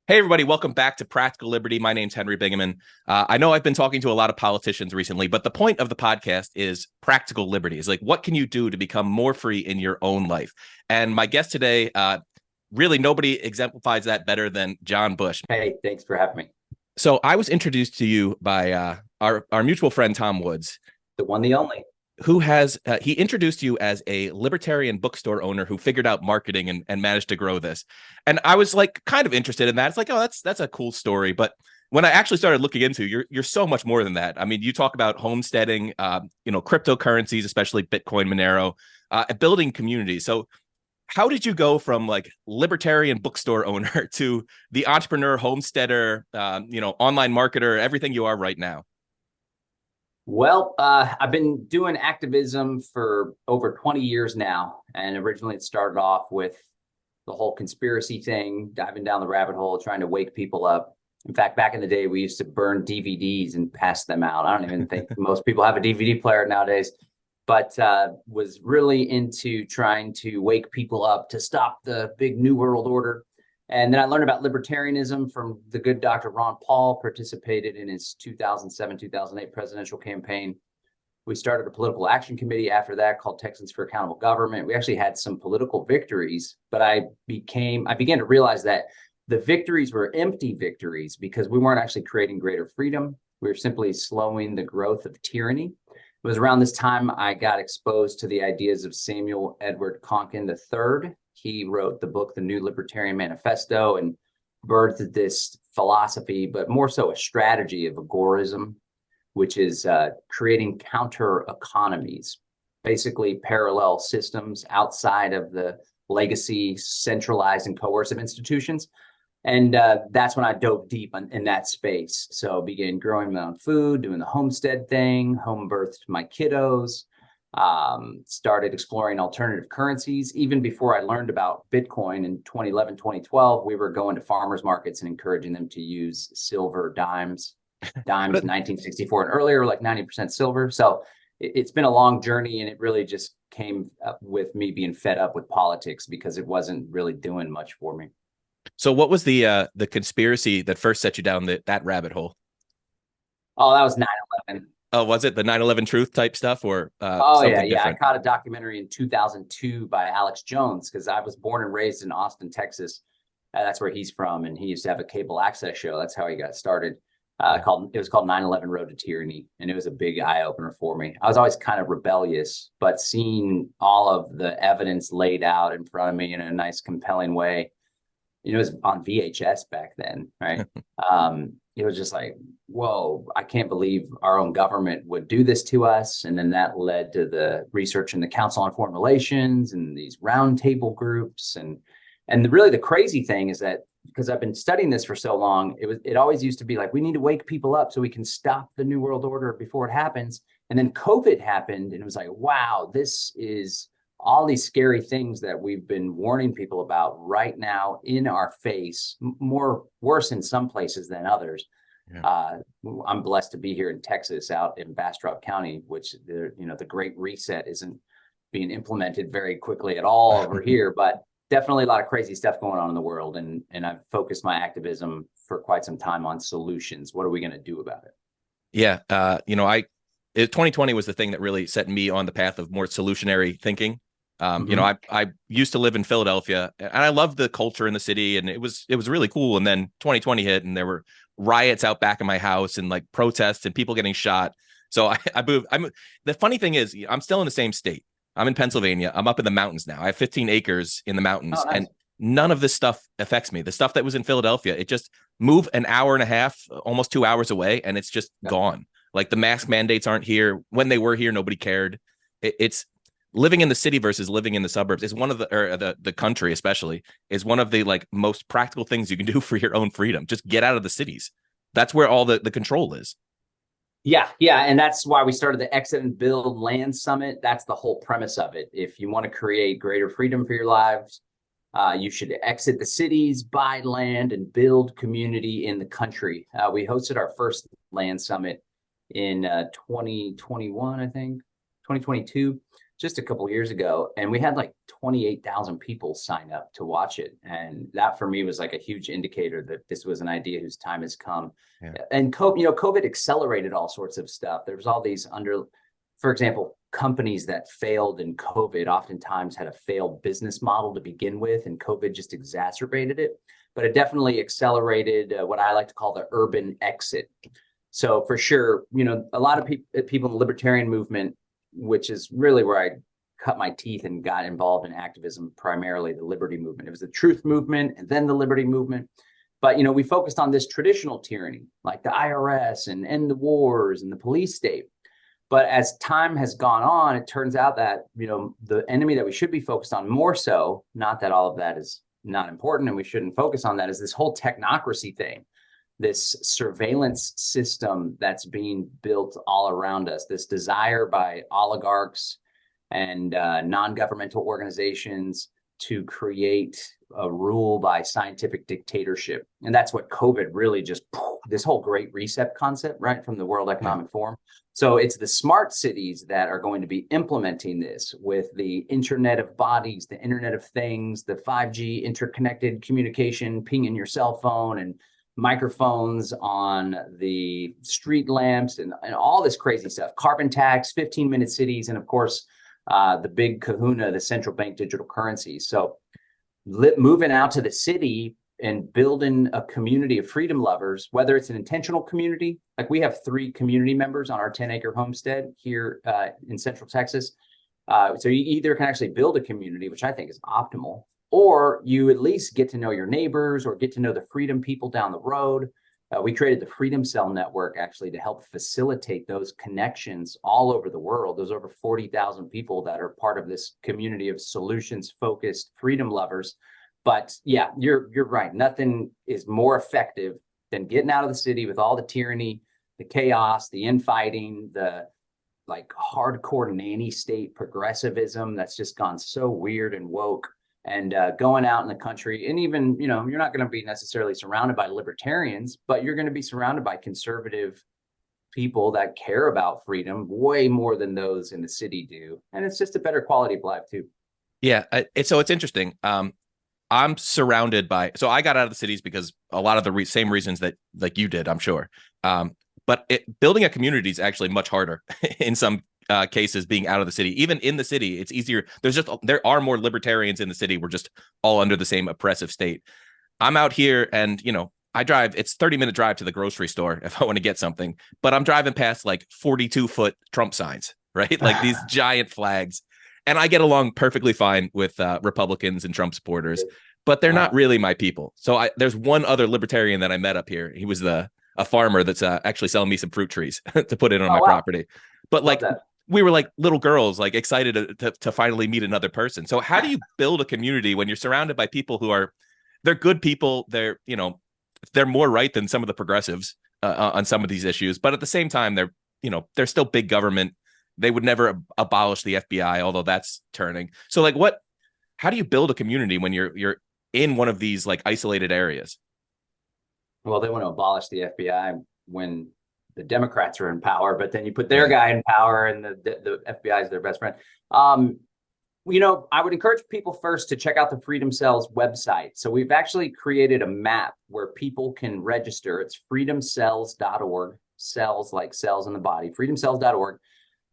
Hey, everybody, welcome back to Practical Liberty. My name's Henry Bingaman. I know I've been talking to a lot of politicians recently, but the point of the podcast is practical liberty. Is like, what can you do to become more free in your own life? And my guest today, really nobody exemplifies that better than John Bush. Hey, thanks for having me. So I was introduced to you by our mutual friend, Tom Woods, The one, the only. who has he introduced you as a libertarian bookstore owner who figured out marketing and managed to grow this. And I was like kind of interested in that. It's like, oh, that's a cool story. But when I actually started looking into, you're so much more than that. I mean, you talk about homesteading, cryptocurrencies, especially Bitcoin, Monero, building communities. So how did you go from like libertarian bookstore owner to the entrepreneur, homesteader, online marketer, everything you are right now? I've been doing activism for over 20 years now. And originally it started off with the whole conspiracy thing, diving down the rabbit hole, trying to wake people up. In fact, back in the day, we used to burn DVDs and pass them out. I don't even think most people have a DVD player nowadays, but was really into trying to wake people up to stop the big New World Order. And then I learned about libertarianism from the good Dr. Ron Paul, participated in his 2007, 2008 presidential campaign. We started a political action committee after that called Texans for Accountable Government. We actually had some political victories, but I began to realize that the victories were empty victories because we weren't actually creating greater freedom. We were simply slowing the growth of tyranny. It was around this time I got exposed to the ideas of Samuel Edward Konkin III. He wrote the book, The New Libertarian Manifesto, and birthed this philosophy, but more so a strategy of agorism, which is creating counter economies, basically parallel systems outside of the legacy centralized and coercive institutions. And that's when I dove deep in that space. So began growing my own food, doing the homestead thing, home birthed my kiddos, started exploring alternative currencies. Even before I learned about Bitcoin in 2011, 2012, we were going to farmers markets and encouraging them to use silver dimes 1964 and earlier, like 90% silver. So it's been a long journey, and it really just came up with me being fed up with politics because it wasn't really doing much for me. So what was the conspiracy that first set you down that rabbit hole? Oh, that was 9/11. Oh, was it the 9/11 truth type stuff or Oh yeah, something yeah. I different? caught a documentary in 2002 by Alex Jones because I was born and raised in Austin, Texas. That's where he's from, and he used to have a cable access show. That's how he got started. Yeah. It was called 9/11 Road to Tyranny, and it was a big eye opener for me. I was always kind of rebellious, but seeing all of the evidence laid out in front of me in a nice, compelling way, it was on VHS back then, right? It was just like, whoa, I can't believe our own government would do this to us. And then that led to the research in the Council on Foreign Relations and these roundtable groups. Really the crazy thing is that because I've been studying this for so long, it always used to be like, we need to wake people up so we can stop the New World Order before it happens. And then COVID happened, and it was like, wow, this is all these scary things that we've been warning people about right now in our face, more worse in some places than others. Yeah. I'm blessed to be here in Texas, out in Bastrop County, which the Great Reset isn't being implemented very quickly at all over here, but definitely a lot of crazy stuff going on in the world. And I've focused my activism for quite some time on solutions. What are we going to do about it? Yeah. 2020 was the thing that really set me on the path of more solutionary thinking. Mm-hmm. I used to live in Philadelphia, and I loved the culture in the city, and it was really cool. And then 2020 hit, and there were riots out back of my house, and like protests, and people getting shot. So I moved. The funny thing is, I'm still in the same state. I'm in Pennsylvania. I'm up in the mountains now. I have 15 acres in the Oh, mountains, and nice. none of this stuff affects me. The stuff that was in Philadelphia, it just moved an hour and a half, almost 2 hours away, and it's just Yeah. gone. Like the mask mandates aren't here. When they were here, nobody cared. It's living in the city versus living in the suburbs is one of the country especially is one of the like most practical things you can do for your own freedom. Just get out of the cities. That's where all the control is. Yeah, yeah, and that's why we started the Exit and Build Land Summit. That's the whole premise of it. If you want to create greater freedom for your lives, you should exit the cities, buy land, and build community in the country. We hosted our first land summit in 2021, I think, 2022. just a couple years ago, and we had like 28,000 people sign up to watch it. And that for me was like a huge indicator that this was an idea whose time has come. Yeah. And COVID accelerated all sorts of stuff. There was all these for example, companies that failed in COVID oftentimes had a failed business model to begin with, and COVID just exacerbated it. But it definitely accelerated what I like to call the urban exit. So for sure, a lot of people in the libertarian movement, which is really where I cut my teeth and got involved in activism, primarily the liberty movement. It was the truth movement and then the liberty movement. But, we focused on this traditional tyranny, like the IRS and end the wars and the police state. But as time has gone on, it turns out that, the enemy that we should be focused on more so, not that all of that is not important and we shouldn't focus on that, is this whole technocracy thing, this surveillance system that's being built all around us, this desire by oligarchs and non-governmental organizations to create a rule by scientific dictatorship. And that's what COVID really just, this whole great reset concept, right, from the World Economic Forum. So it's the smart cities that are going to be implementing this with the Internet of Bodies, the Internet of Things, the 5G interconnected communication, pinging your cell phone, and microphones on the street lamps, and all this crazy stuff. Carbon tax, 15-minute cities, and of course, the big kahuna, the central bank digital currency. So moving out to the city and building a community of freedom lovers, whether it's an intentional community, like we have 3 community members on our 10-acre homestead here in Central Texas. So you either can actually build a community, which I think is optimal, or you at least get to know your neighbors or get to know the freedom people down the road. We created the Freedom Cell Network actually to help facilitate those connections all over the world. There's over 40,000 people that are part of this community of solutions-focused freedom lovers. But yeah, you're right. Nothing is more effective than getting out of the city with all the tyranny, the chaos, the infighting, the like hardcore nanny state progressivism that's just gone so weird and woke. And going out in the country, and even, you're not going to be necessarily surrounded by libertarians, but you're going to be surrounded by conservative people that care about freedom way more than those in the city do. And it's just a better quality of life too. Yeah. So it's interesting. I'm surrounded by, so I got out of the cities because a lot of the same reasons that like you did, I'm sure. But building a community is actually much harder in some cases, being out of the city. Even in the city, it's easier. There are more libertarians in the city. We're just all under the same oppressive state. I'm out here and, I drive, it's 30-minute drive to the grocery store if I want to get something, but I'm driving past like 42-foot Trump signs, right? Like these giant flags. And I get along perfectly fine with Republicans and Trump supporters, but they're not really my people. So there's one other libertarian that I met up here. He was a farmer that's actually selling me some fruit trees to put in on my property. But like, we were like little girls, like excited to finally meet another person. So how do you build a community when you're surrounded by people they're good people? They're more right than some of the progressives on some of these issues, but at the same time, they're still big government. They would never abolish the FBI, although that's turning. So like how do you build a community when you're in one of these like isolated areas? Well, they want to abolish the FBI when the Democrats are in power, but then you put their guy in power and the FBI is their best friend. I would encourage people first to check out the Freedom Cells website. So we've actually created a map where people can register. It's freedomcells.org, cells like cells in the body, freedomcells.org.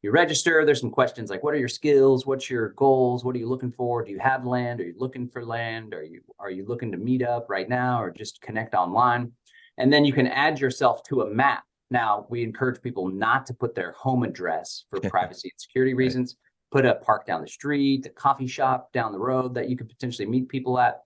You register, there's some questions like, what are your skills? What's your goals? What are you looking for? Do you have land? Are you looking for land? Are you looking to meet up right now or just connect online? And then you can add yourself to a map. Now, we encourage people not to put their home address for privacy and security reasons. Put a park down the street, a coffee shop down the road that you could potentially meet people at.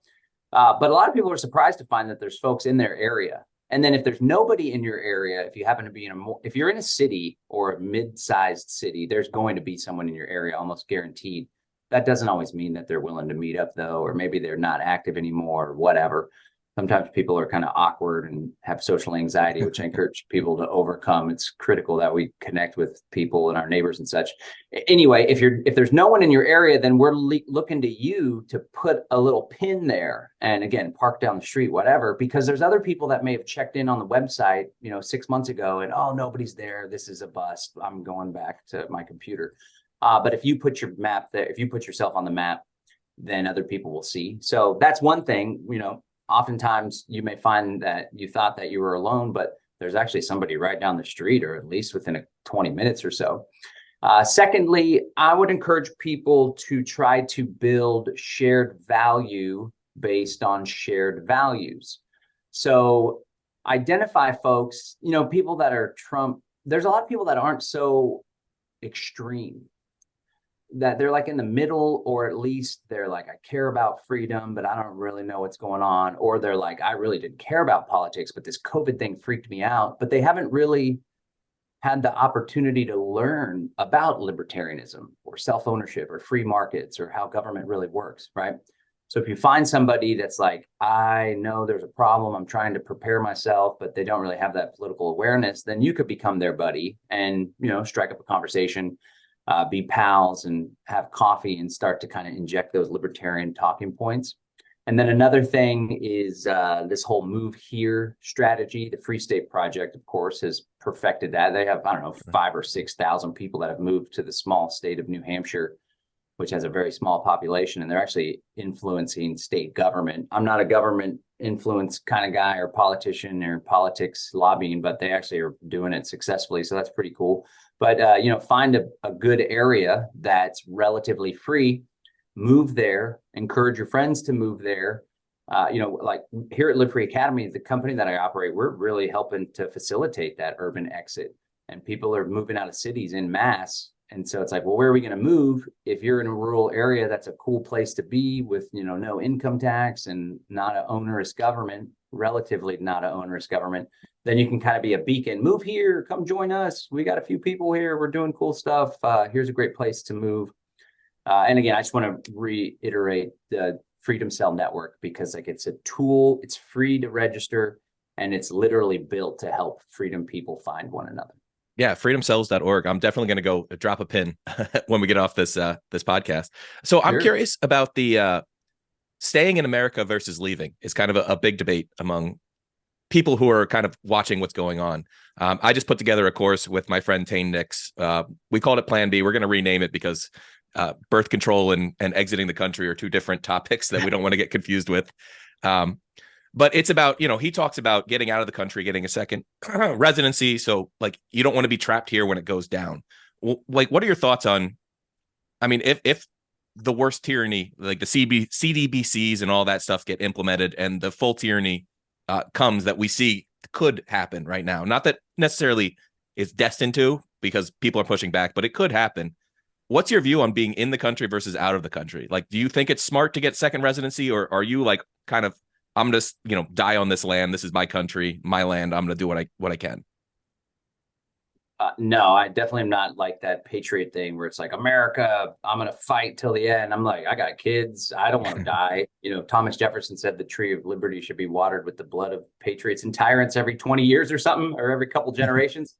But a lot of people are surprised to find that there's folks in their area. And then if there's nobody in your area, if you happen to be if you're in a city or a mid-sized city, there's going to be someone in your area, almost guaranteed. That doesn't always mean that they're willing to meet up though, or maybe they're not active anymore or whatever. Sometimes people are kind of awkward and have social anxiety, which I encourage people to overcome. It's critical that we connect with people and our neighbors and such. Anyway, if there's no one in your area, then we're looking to you to put a little pin there. And again, park down the street, whatever, because there's other people that may have checked in on the website, 6 months ago and, oh, nobody's there. This is a bust. I'm going back to my computer. But if you put your map there, if you put yourself on the map, then other people will see. So that's one thing. Oftentimes you may find that you thought that you were alone, but there's actually somebody right down the street, or at least within 20 minutes or so. Secondly, I would encourage people to try to build shared value based on shared values. So identify folks, people that are Trump. There's a lot of people that aren't so extreme, that they're like in the middle, or at least they're like, I care about freedom, but I don't really know what's going on. Or they're like, I really didn't care about politics, but this COVID thing freaked me out. But they haven't really had the opportunity to learn about libertarianism or self-ownership or free markets or how government really works, right? So if you find somebody that's like, I know there's a problem, I'm trying to prepare myself, but they don't really have that political awareness, then you could become their buddy and, strike up a conversation, be pals and have coffee and start to kind of inject those libertarian talking points. And then another thing is this whole move here strategy. The Free State Project, of course, has perfected that. They have, I don't know, 5,000 or 6,000 people that have moved to the small state of New Hampshire, which has a very small population, and they're actually influencing state government. I'm not a government influence kind of guy or politician or politics lobbying, but they actually are doing it successfully. So that's pretty cool. But, find a good area that's relatively free, move there, encourage your friends to move there. Like here at Live Free Academy, the company that I operate, we're really helping to facilitate that urban exit, and people are moving out of cities in mass. And so it's like, well, where are we going to move? If you're in a rural area, that's a cool place to be with, no income tax and not an onerous government, relatively not an onerous government. Then you can kind of be a beacon. Move here, come join us. We got a few people here. We're doing cool stuff. Here's a great place to move. And again, I just want to reiterate the Freedom Cell Network, because like it's a tool, it's free to register, and it's literally built to help freedom people find one another. Yeah, freedomcells.org. I'm definitely going to go drop a pin when we get off this podcast. So I'm curious about the staying in America versus leaving is kind of a big debate among people who are kind of watching what's going on. I just put together a course with my friend Tane Nix. We called it Plan B. We're going to rename it because birth control and exiting the country are two different topics that we don't want to get confused with. But it's about, he talks about getting out of the country, getting a second residency. So like, you don't want to be trapped here when it goes down. Like, what are your thoughts on, I mean, if the worst tyranny, like the CDBCs and all that stuff get implemented and the full tyranny comes that we see could happen right now, not that necessarily it's destined to, because people are pushing back, but it could happen. What's your view on being in the country versus out of the country? Like, do you think it's smart to get second residency, or are you like kind of, I'm just, die on this land. This is my country, my land. I'm going to do what I can. No, I definitely am not like that patriot thing where it's like, America, I'm going to fight till the end. I'm like, I got kids. I don't want to die. Thomas Jefferson said the tree of liberty should be watered with the blood of patriots and tyrants every 20 years or something, or every couple generations.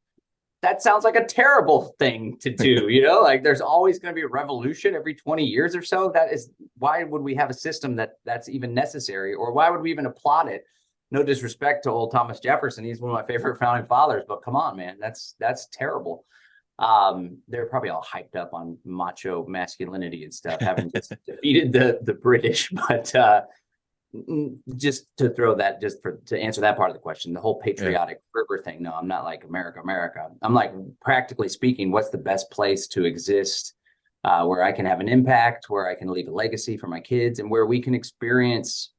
That sounds like a terrible thing to do. Like there's always going to be a revolution every 20 years or so. That is, why would we have a system that's even necessary, or why would we even applaud it? No disrespect to old Thomas Jefferson. He's one of my favorite founding fathers, but come on, man, that's terrible. They're probably all hyped up on macho masculinity and stuff, having just defeated the British. But just to throw that, to answer that part of the question, the whole patriotic fervor thing. No, I'm not like America. I'm like, practically speaking, what's the best place to exist, where I can have an impact, where I can leave a legacy for my kids, and where we can experience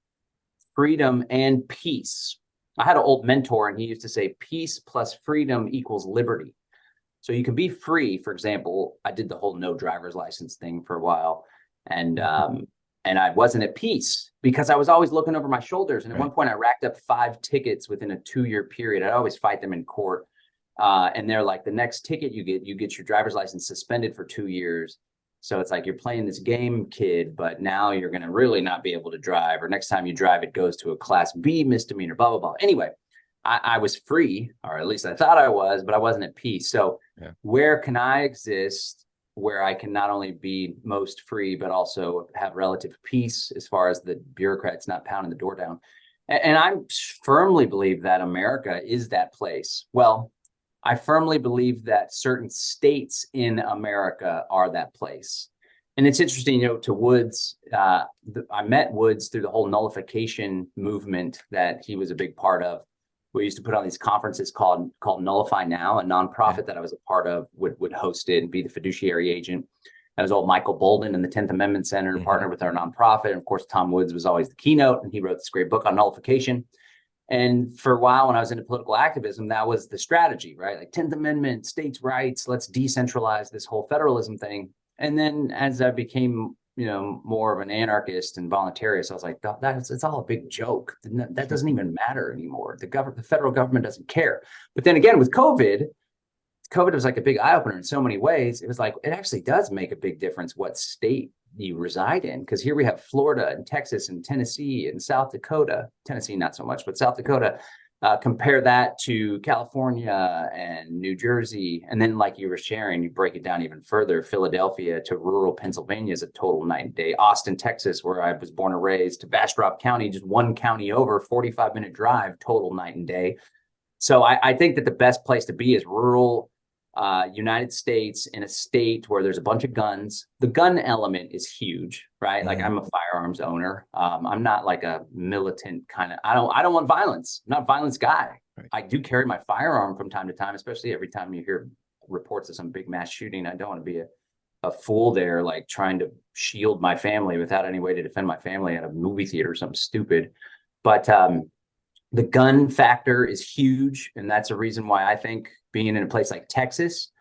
freedom and peace. I had an old mentor, and he used to say, peace plus freedom equals liberty. So you can be free. For example, I did the whole no driver's license thing for a while, and I wasn't at peace because I was always looking over my shoulders. And at one point I racked up 5 tickets within a 2-year period. I'd always fight them in court. And they're like, the next ticket you get your driver's license suspended for 2 years. So it's like, you're playing this game, kid, but now you're going to really not be able to drive. Or next time you drive, it goes to a class B misdemeanor, blah, blah, blah. Anyway, I was free, or at least I thought I was, but I wasn't at peace. So where can I exist where I can not only be most free, but also have relative peace as far as the bureaucrats not pounding the door down? And I firmly believe that America is that place. Well, I firmly believe that certain states in America are that place. And it's interesting, to Woods. I met Woods through the whole nullification movement that he was a big part of. We used to put on these conferences called Nullify Now. A Okay. nonprofit that I was a part of would host it and be the fiduciary agent. That was all Michael Bolden and the 10th Amendment Center, Hmm. partnered with our nonprofit. And of course, Tom Woods was always the keynote, and he wrote this great book on nullification. And for a while, when I was into political activism, that was the strategy, right? Like 10th Amendment, states' rights, let's decentralize this whole federalism thing. And then as I became, more of an anarchist and voluntarist, I was like, it's all a big joke. That doesn't even matter anymore. The federal government doesn't care. But then again, with COVID was like a big eye opener in so many ways. It was like, it actually does make a big difference what state you reside in. Because here we have Florida and Texas and Tennessee and South Dakota. Tennessee, not so much, but South Dakota. Compare that to California and New Jersey. And then, like you were sharing, you break it down even further. Philadelphia to rural Pennsylvania is a total night and day. Austin, Texas, where I was born and raised, to Bastrop County, just one county over, 45-minute drive, total night and day. So I think that the best place to be is rural United States, in a state where there's a bunch of guns. The gun element is huge, right? Like, Hmm. I'm a firearms owner. I'm not like a militant kind of. I don't want violence. I'm not a violence guy. Right. I do carry my firearm from time to time, especially every time you hear reports of some big mass shooting. I don't want to be a fool there, like trying to shield my family without any way to defend my family at a movie theater or something stupid. But the gun factor is huge, and that's a reason why I think being in a place like Texas,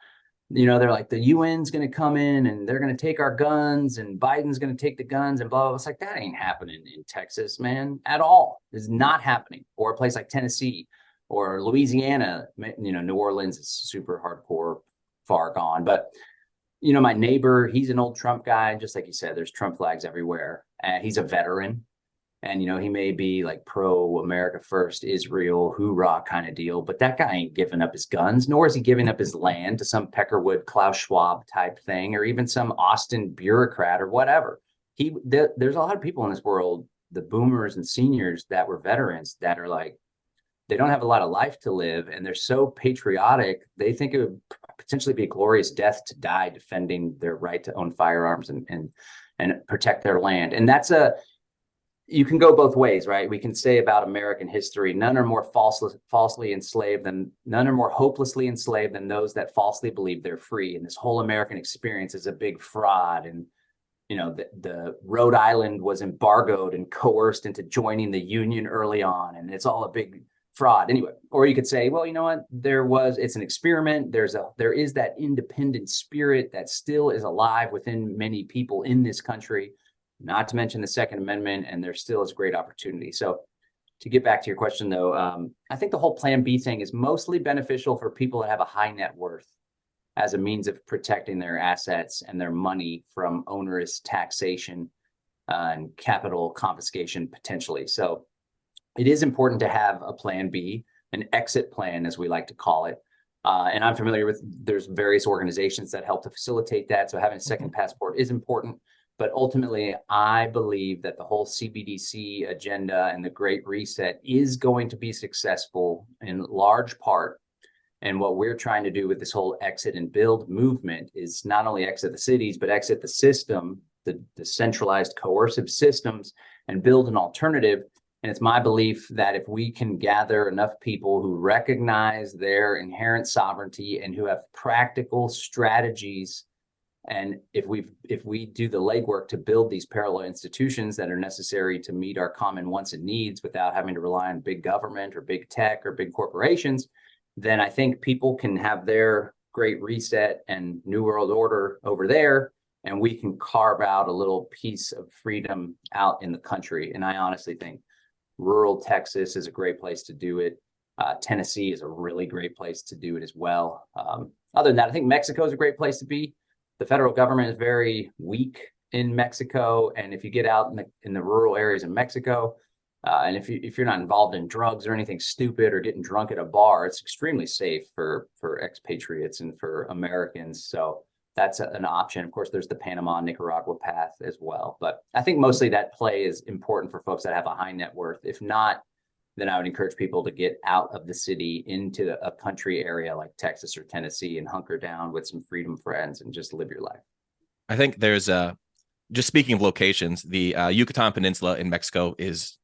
they're like, the UN's going to come in and they're going to take our guns, and Biden's going to take the guns, and blah, blah, blah. It's like, that ain't happening in Texas, man, at all. It's not happening. Or a place like Tennessee or Louisiana. New Orleans is super hardcore, far gone. But my neighbor, he's an old Trump guy. Just like you said, there's Trump flags everywhere. He's a veteran. And, he may be like pro America first, Israel, hoorah kind of deal, but that guy ain't giving up his guns, nor is he giving up his land to some Peckerwood, Klaus Schwab type thing, or even some Austin bureaucrat or whatever. There's a lot of people in this world, the boomers and seniors that were veterans, that are like, they don't have a lot of life to live, and they're so patriotic. They think it would potentially be a glorious death to die defending their right to own firearms and protect their land. And you can go both ways, right? We can say about American history, none are more falsely enslaved than none are more hopelessly enslaved than those that falsely believe they're free. And this whole American experience is a big fraud. And the Rhode Island was embargoed and coerced into joining the Union early on, and it's all a big fraud. Anyway, or you could say, well, you know what? It's an experiment. There is that independent spirit that still is alive within many people in this country, not to mention the Second Amendment, and there still is great opportunity. So to get back to your question, though, I think the whole Plan B thing is mostly beneficial for people that have a high net worth, as a means of protecting their assets and their money from onerous taxation and capital confiscation potentially. So it is important to have a Plan B, an exit plan, as we like to call it. And I'm familiar with, there's various organizations that help to facilitate that. So having a second passport is important. But ultimately, I believe that the whole CBDC agenda and the Great Reset is going to be successful in large part. And what we're trying to do with this whole exit and build movement is not only exit the cities, but exit the system, the centralized coercive systems, and build an alternative. And it's my belief that if we can gather enough people who recognize their inherent sovereignty and who have practical strategies, and if we do the legwork to build these parallel institutions that are necessary to meet our common wants and needs without having to rely on big government or big tech or big corporations, then I think people can have their Great Reset and New World Order over there, and we can carve out a little piece of freedom out in the country. And I honestly think rural Texas is a great place to do it. Tennessee is a really great place to do it as well. Other than that, I think Mexico is a great place to be. The federal government is very weak in Mexico, and if you get out in the rural areas of Mexico, and if you're not involved in drugs or anything stupid or getting drunk at a bar, it's extremely safe for expatriates and for Americans. So that's an option. Of course, there's the Panama, Nicaragua path as well. But I think mostly that play is important for folks that have a high net worth. If not, then I would encourage people to get out of the city into a country area like Texas or Tennessee and hunker down with some freedom friends and just live your life. I think there's just speaking of locations, the Yucatan Peninsula in Mexico is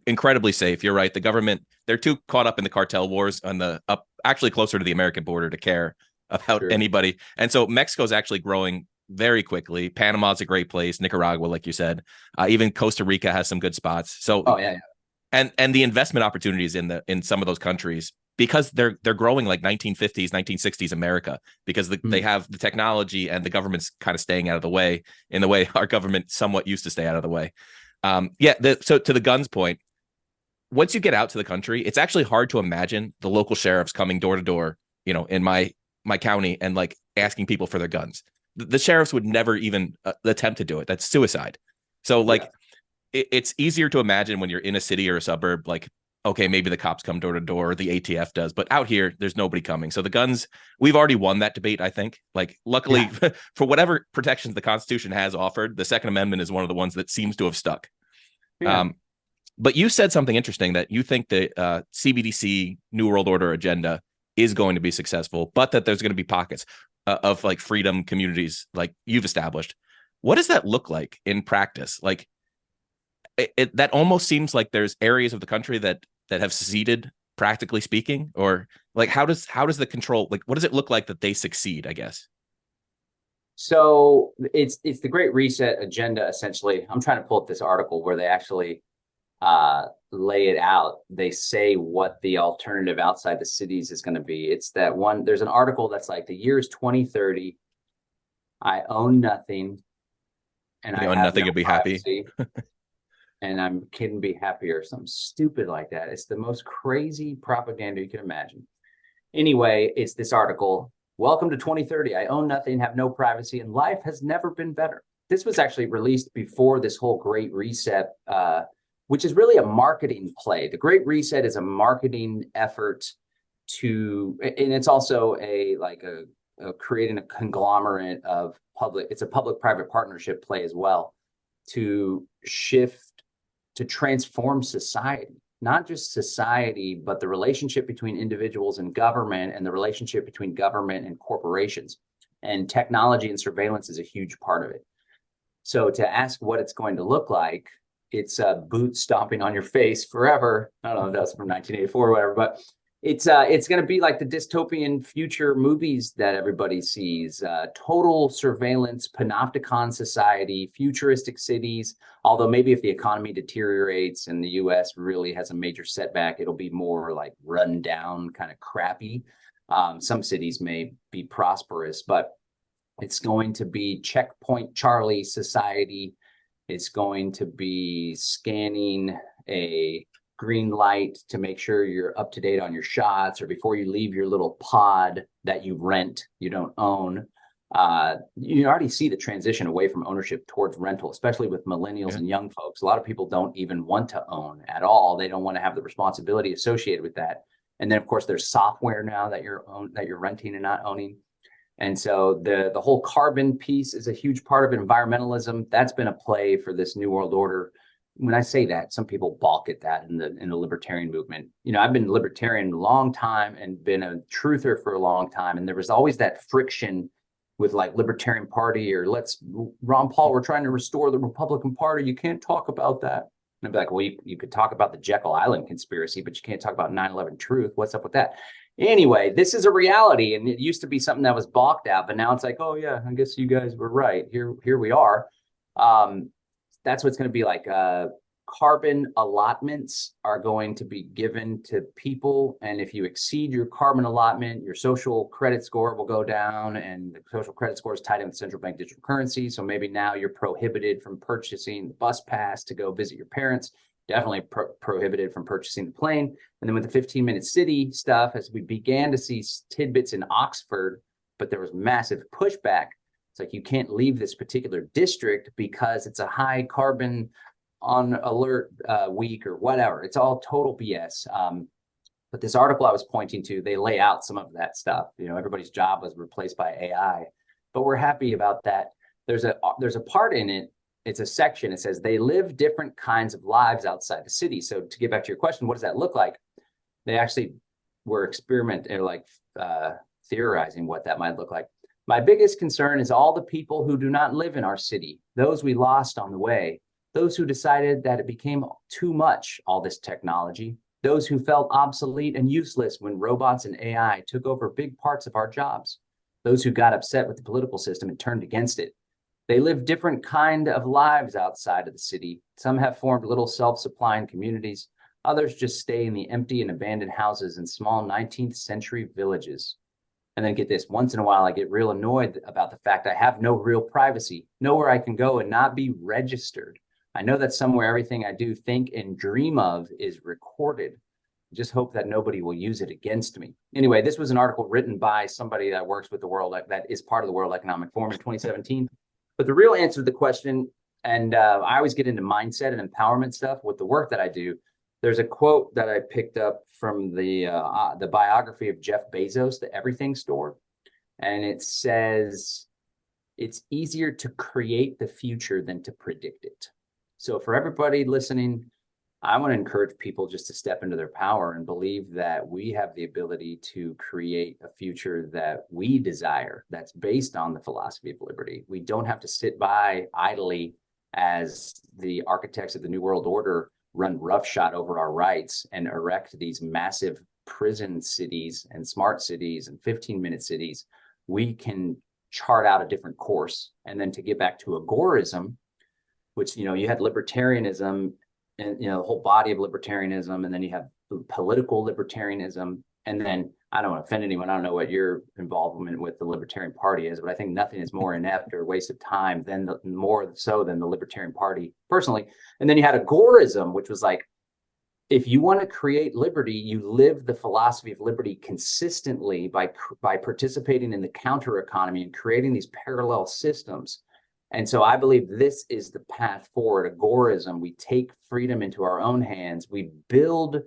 incredibly safe. You're right. The government, they're too caught up in the cartel wars on the up, actually closer to the American border to care about Sure. anybody. And so Mexico is actually growing very quickly. Panama's a great place. Nicaragua, like you said, even Costa Rica has some good spots. So, Oh yeah, yeah. and the investment opportunities in some of those countries, because they're growing like 1950s 1960s America, because they have the technology and the government's kind of staying out of the way in the way our government somewhat used to stay out of the way. So to the guns point, once you get out to the country, it's actually hard to imagine the local sheriffs coming door to door, in my county, and like asking people for their guns. The sheriffs would never even attempt to do it. That's suicide. So like, yeah. It's easier to imagine when you're in a city or a suburb, like, okay, maybe the cops come door to door, or the ATF does, but out here, there's nobody coming. So the guns, we've already won that debate, I think. Like, luckily, yeah. For whatever protections the Constitution has offered, the Second Amendment is one of the ones that seems to have stuck. Yeah. But you said something interesting, that you think the CBDC New World Order agenda is going to be successful, but that there's going to be pockets of like freedom communities like you've established. What does that look like in practice? Like, that almost seems like there's areas of the country that have seceded, practically speaking, or like how does the control, like what does it look like that they succeed, I guess? So it's the Great Reset agenda, essentially. I'm trying to pull up this article where they actually lay it out. They say what the alternative outside the cities is going to be. It's that one, there's an article that's like, the year is 2030. I own nothing. And I own have nothing no and be privacy. happy. And I'm kidding, be happier, something stupid like that. It's the most crazy propaganda you can imagine. Anyway, it's this article. Welcome to 2030. I own nothing, have no privacy, and life has never been better. This was actually released before this whole Great Reset, which is really a marketing play. The Great Reset is a marketing effort to, and it's also a creating a conglomerate of it's a public-private partnership play as well, to shift, to transform society, not just society, but the relationship between individuals and government, and the relationship between government and corporations. And technology and surveillance is a huge part of it. So to ask what it's going to look like, it's boots stomping on your face forever. I don't know if that's from 1984 or whatever, but it's going to be like the dystopian future movies that everybody sees. Total surveillance, panopticon society, futuristic cities. Although maybe if the economy deteriorates and the U.S. really has a major setback, it'll be more like run down, kind of crappy. Some cities may be prosperous, but it's going to be Checkpoint Charlie society. It's going to be scanning a green light to make sure you're up to date on your shots, or before you leave your little pod that you rent, you don't own. You already see the transition away from ownership towards rental, especially with millennials and young folks. A lot of people don't even want to own at all. They don't want to have the responsibility associated with that. And then, of course, there's software now that you're renting and not owning. And so the whole carbon piece is a huge part of it. Environmentalism, that's been a play for this New World Order. When I say that, some people balk at that in the libertarian movement. I've been libertarian a long time and been a truther for a long time. And there was always that friction with like Libertarian Party, or Ron Paul, we're trying to restore the Republican Party. You can't talk about that. And I'd be like, well, you could talk about the Jekyll Island conspiracy, but you can't talk about 9/11 truth. What's up with that? Anyway, this is a reality, and it used to be something that was balked at, but now it's like, oh yeah, I guess you guys were right. Here we are. That's what it's going to be like. Carbon allotments are going to be given to people, and if you exceed your carbon allotment, your social credit score will go down, and the social credit score is tied in with central bank digital currency. So maybe now you're prohibited from purchasing the bus pass to go visit your parents. Definitely prohibited from purchasing the plane. And then with the 15-minute city stuff, as we began to see tidbits in Oxford, but there was massive pushback. It's like, you can't leave this particular district because it's a high carbon on alert week or whatever. It's all total BS. But this article I was pointing to, they lay out some of that stuff. Everybody's job was replaced by AI, but we're happy about that. There's a part in it. it's a section. It says they live different kinds of lives outside the city. So to get back to your question, what does that look like? They actually were experimenting, like theorizing what that might look like. My biggest concern is all the people who do not live in our city, those we lost on the way, those who decided that it became too much, all this technology, those who felt obsolete and useless when robots and AI took over big parts of our jobs, those who got upset with the political system and turned against it. They live different kind of lives outside of the city. Some have formed little self-supplying communities. Others just stay in the empty and abandoned houses in small 19th century villages. And then get this, once in a while, I get real annoyed about the fact I have no real privacy, nowhere I can go and not be registered. I know that somewhere everything I do, think, and dream of is recorded. Just hope that nobody will use it against me. Anyway, this was an article written by somebody that works with the world, that is part of the World Economic Forum in 2017. But the real answer to the question, and I always get into mindset and empowerment stuff with the work that I do. There's a quote that I picked up from the biography of Jeff Bezos, The Everything Store. And it says, it's easier to create the future than to predict it. So for everybody listening, I want to encourage people just to step into their power and believe that we have the ability to create a future that we desire, that's based on the philosophy of liberty. We don't have to sit by idly as the architects of the New World Order run roughshod over our rights and erect these massive prison cities and smart cities and 15-minute cities. We can chart out a different course. And then to get back to agorism, which, you had libertarianism and, the whole body of libertarianism, and then you have political libertarianism. And then I don't want to offend anyone. I don't know what your involvement with the Libertarian Party is, but I think nothing is more inept or a waste of time than more so than the Libertarian Party personally. And then you had agorism, which was like, if you want to create liberty, you live the philosophy of liberty consistently by participating in the counter economy and creating these parallel systems. And so I believe this is the path forward. Agorism, we take freedom into our own hands. We build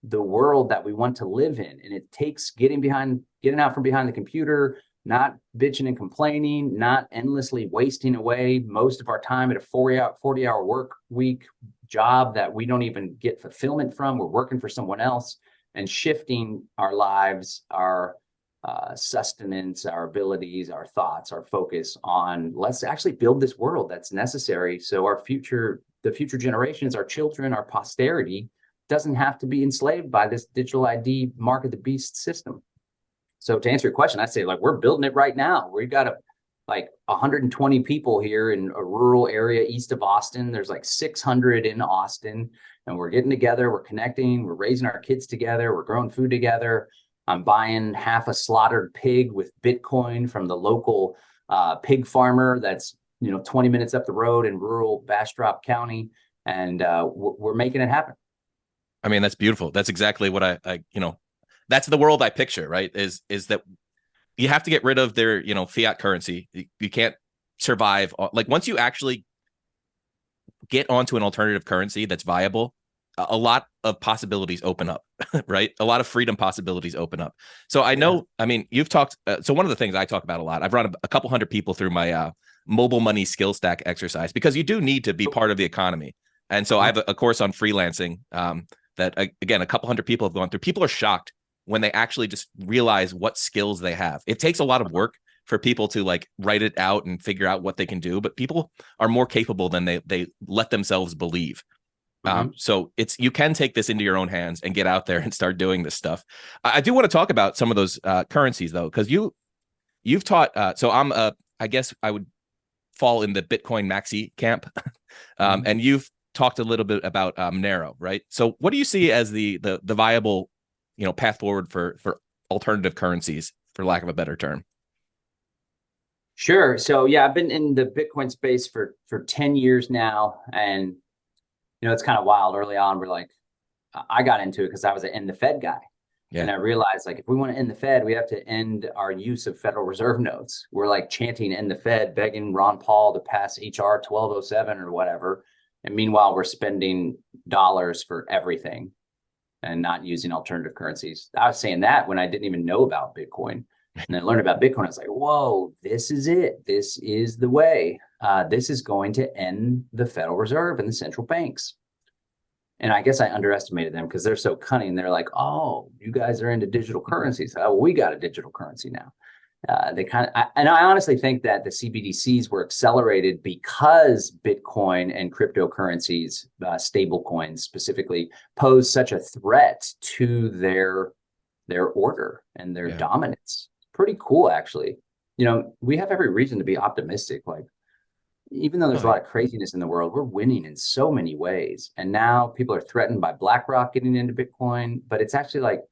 the world that we want to live in. And it takes getting out from behind the computer, not bitching and complaining, not endlessly wasting away most of our time at a 40-hour work week job that we don't even get fulfillment from. We're working for someone else, and shifting our lives, our sustenance, our abilities, our thoughts, our focus on, let's actually build this world that's necessary so the future generations, our children, our posterity doesn't have to be enslaved by this digital ID mark of the beast system. So to answer your question, I'd say we're building it right now. We've got 120 people here in a rural area east of Austin. There's 600 in Austin, and we're getting together, we're connecting, we're raising our kids together, we're growing food together. I'm buying half a slaughtered pig with Bitcoin from the local pig farmer that's 20 minutes up the road in rural Bastrop County, and we're making it happen. I mean, that's beautiful. That's exactly what I that's the world I picture, right? Is that you have to get rid of their, fiat currency. You can't survive. Once you actually get onto an alternative currency that's viable, a lot of possibilities open up, right? A lot of freedom possibilities open up. So I know, I mean, you've talked. So one of the things I talk about a lot, I've run a couple hundred people through my mobile money skill stack exercise, because you do need to be part of the economy. And so I have a course on freelancing that, again, a couple hundred people have gone through. People are shocked when they actually just realize what skills they have. It takes a lot of work for people to write it out and figure out what they can do, but people are more capable than they let themselves believe. So you can take this into your own hands and get out there and start doing this stuff. I do want to talk about some of those currencies though, because you've taught. So I guess I would fall in the Bitcoin maxi camp, and you've talked a little bit about Monero, right? So what do you see as the viable path forward for alternative currencies, for lack of a better term? Sure. So yeah, I've been in the Bitcoin space for 10 years now, and it's kind of wild. Early on, I got into it because I was an end the Fed guy. Yeah. And I realized if we want to end the Fed, we have to end our use of Federal Reserve notes. We're chanting end the Fed, begging Ron Paul to pass HR 1207 or whatever. And meanwhile, we're spending dollars for everything and not using alternative currencies. I was saying that when I didn't even know about Bitcoin. And I learned about Bitcoin. I was like, whoa, this is it. This is the way. this is going to end the Federal Reserve and the central banks. And I guess I underestimated them because they're so cunning. They're like, oh, you guys are into digital currencies. Oh, we got a digital currency now. And I honestly think that the CBDCs were accelerated because Bitcoin and cryptocurrencies, stable coins specifically, pose such a threat to their order and their dominance. Pretty cool, actually. We have every reason to be optimistic. Like, even though there's a lot of craziness in the world, we're winning in so many ways. And now people are threatened by BlackRock getting into Bitcoin, but it's actually like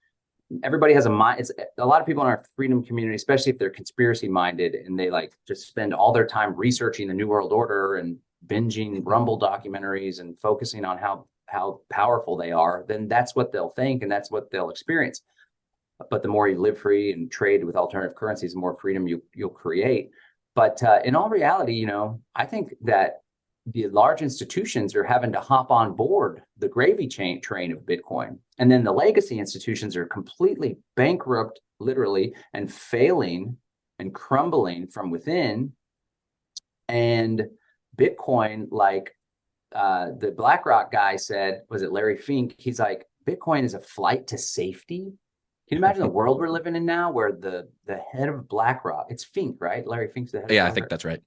everybody has a mind. It's a lot of people in our freedom community, especially if they're conspiracy minded and they like just spend all their time researching the New World Order and binging Rumble documentaries and focusing on how powerful they are, then that's what they'll think and that's what they'll experience. But the more you live free and trade with alternative currencies, the more freedom you'll create. But in all reality, I think that the large institutions are having to hop on board the gravy train of Bitcoin. And then the legacy institutions are completely bankrupt, literally, and failing and crumbling from within. And Bitcoin, like the BlackRock guy said, was it Larry Fink? He's like, Bitcoin is a flight to safety. Can you imagine the world we're living in now where the head of BlackRock, it's Fink, right? Larry Fink's the head of BlackRock. I think that's right.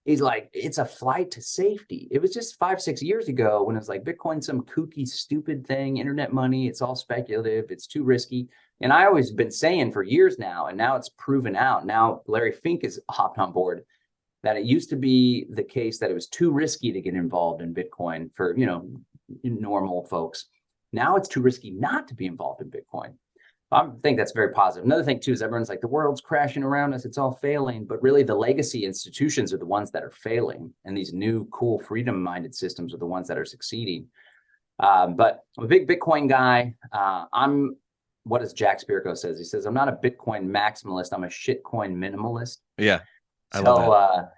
He's like, it's a flight to safety. It was just 5-6 years ago when it was like Bitcoin, some kooky, stupid thing, internet money. It's all speculative. It's too risky. And I always been saying for years now, and now it's proven out. Now Larry Fink has hopped on board that it used to be the case that it was too risky to get involved in Bitcoin for, normal folks. Now it's too risky not to be involved in Bitcoin. I think that's very positive. Another thing, too, is everyone's like, the world's crashing around us. It's all failing. But really, the legacy institutions are the ones that are failing. And these new, cool, freedom-minded systems are the ones that are succeeding. But I'm a big Bitcoin guy. What does Jack Spirko says? He says, I'm not a Bitcoin maximalist. I'm a shitcoin minimalist. Yeah, I love that.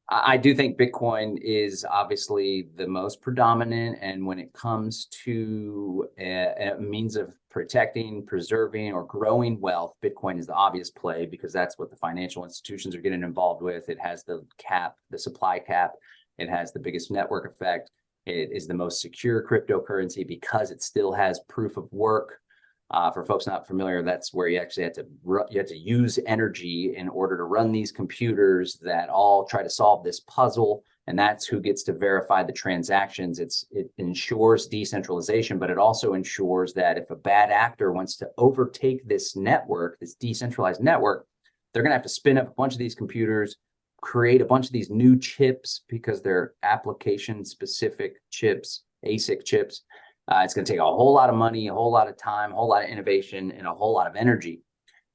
I do think Bitcoin is obviously the most predominant. And when it comes to a means of protecting, preserving, or growing wealth, Bitcoin is the obvious play because that's what the financial institutions are getting involved with. It has the cap, the supply cap. It has the biggest network effect. It is the most secure cryptocurrency because it still has proof of work. For folks not familiar, that's where you actually have to use energy in order to run these computers that all try to solve this puzzle. And that's who gets to verify the transactions. It ensures decentralization, but it also ensures that if a bad actor wants to overtake this network, this decentralized network, they're going to have to spin up a bunch of these computers, create a bunch of these new chips because they're application-specific chips, ASIC chips. It's going to take a whole lot of money, a whole lot of time, a whole lot of innovation, and a whole lot of energy.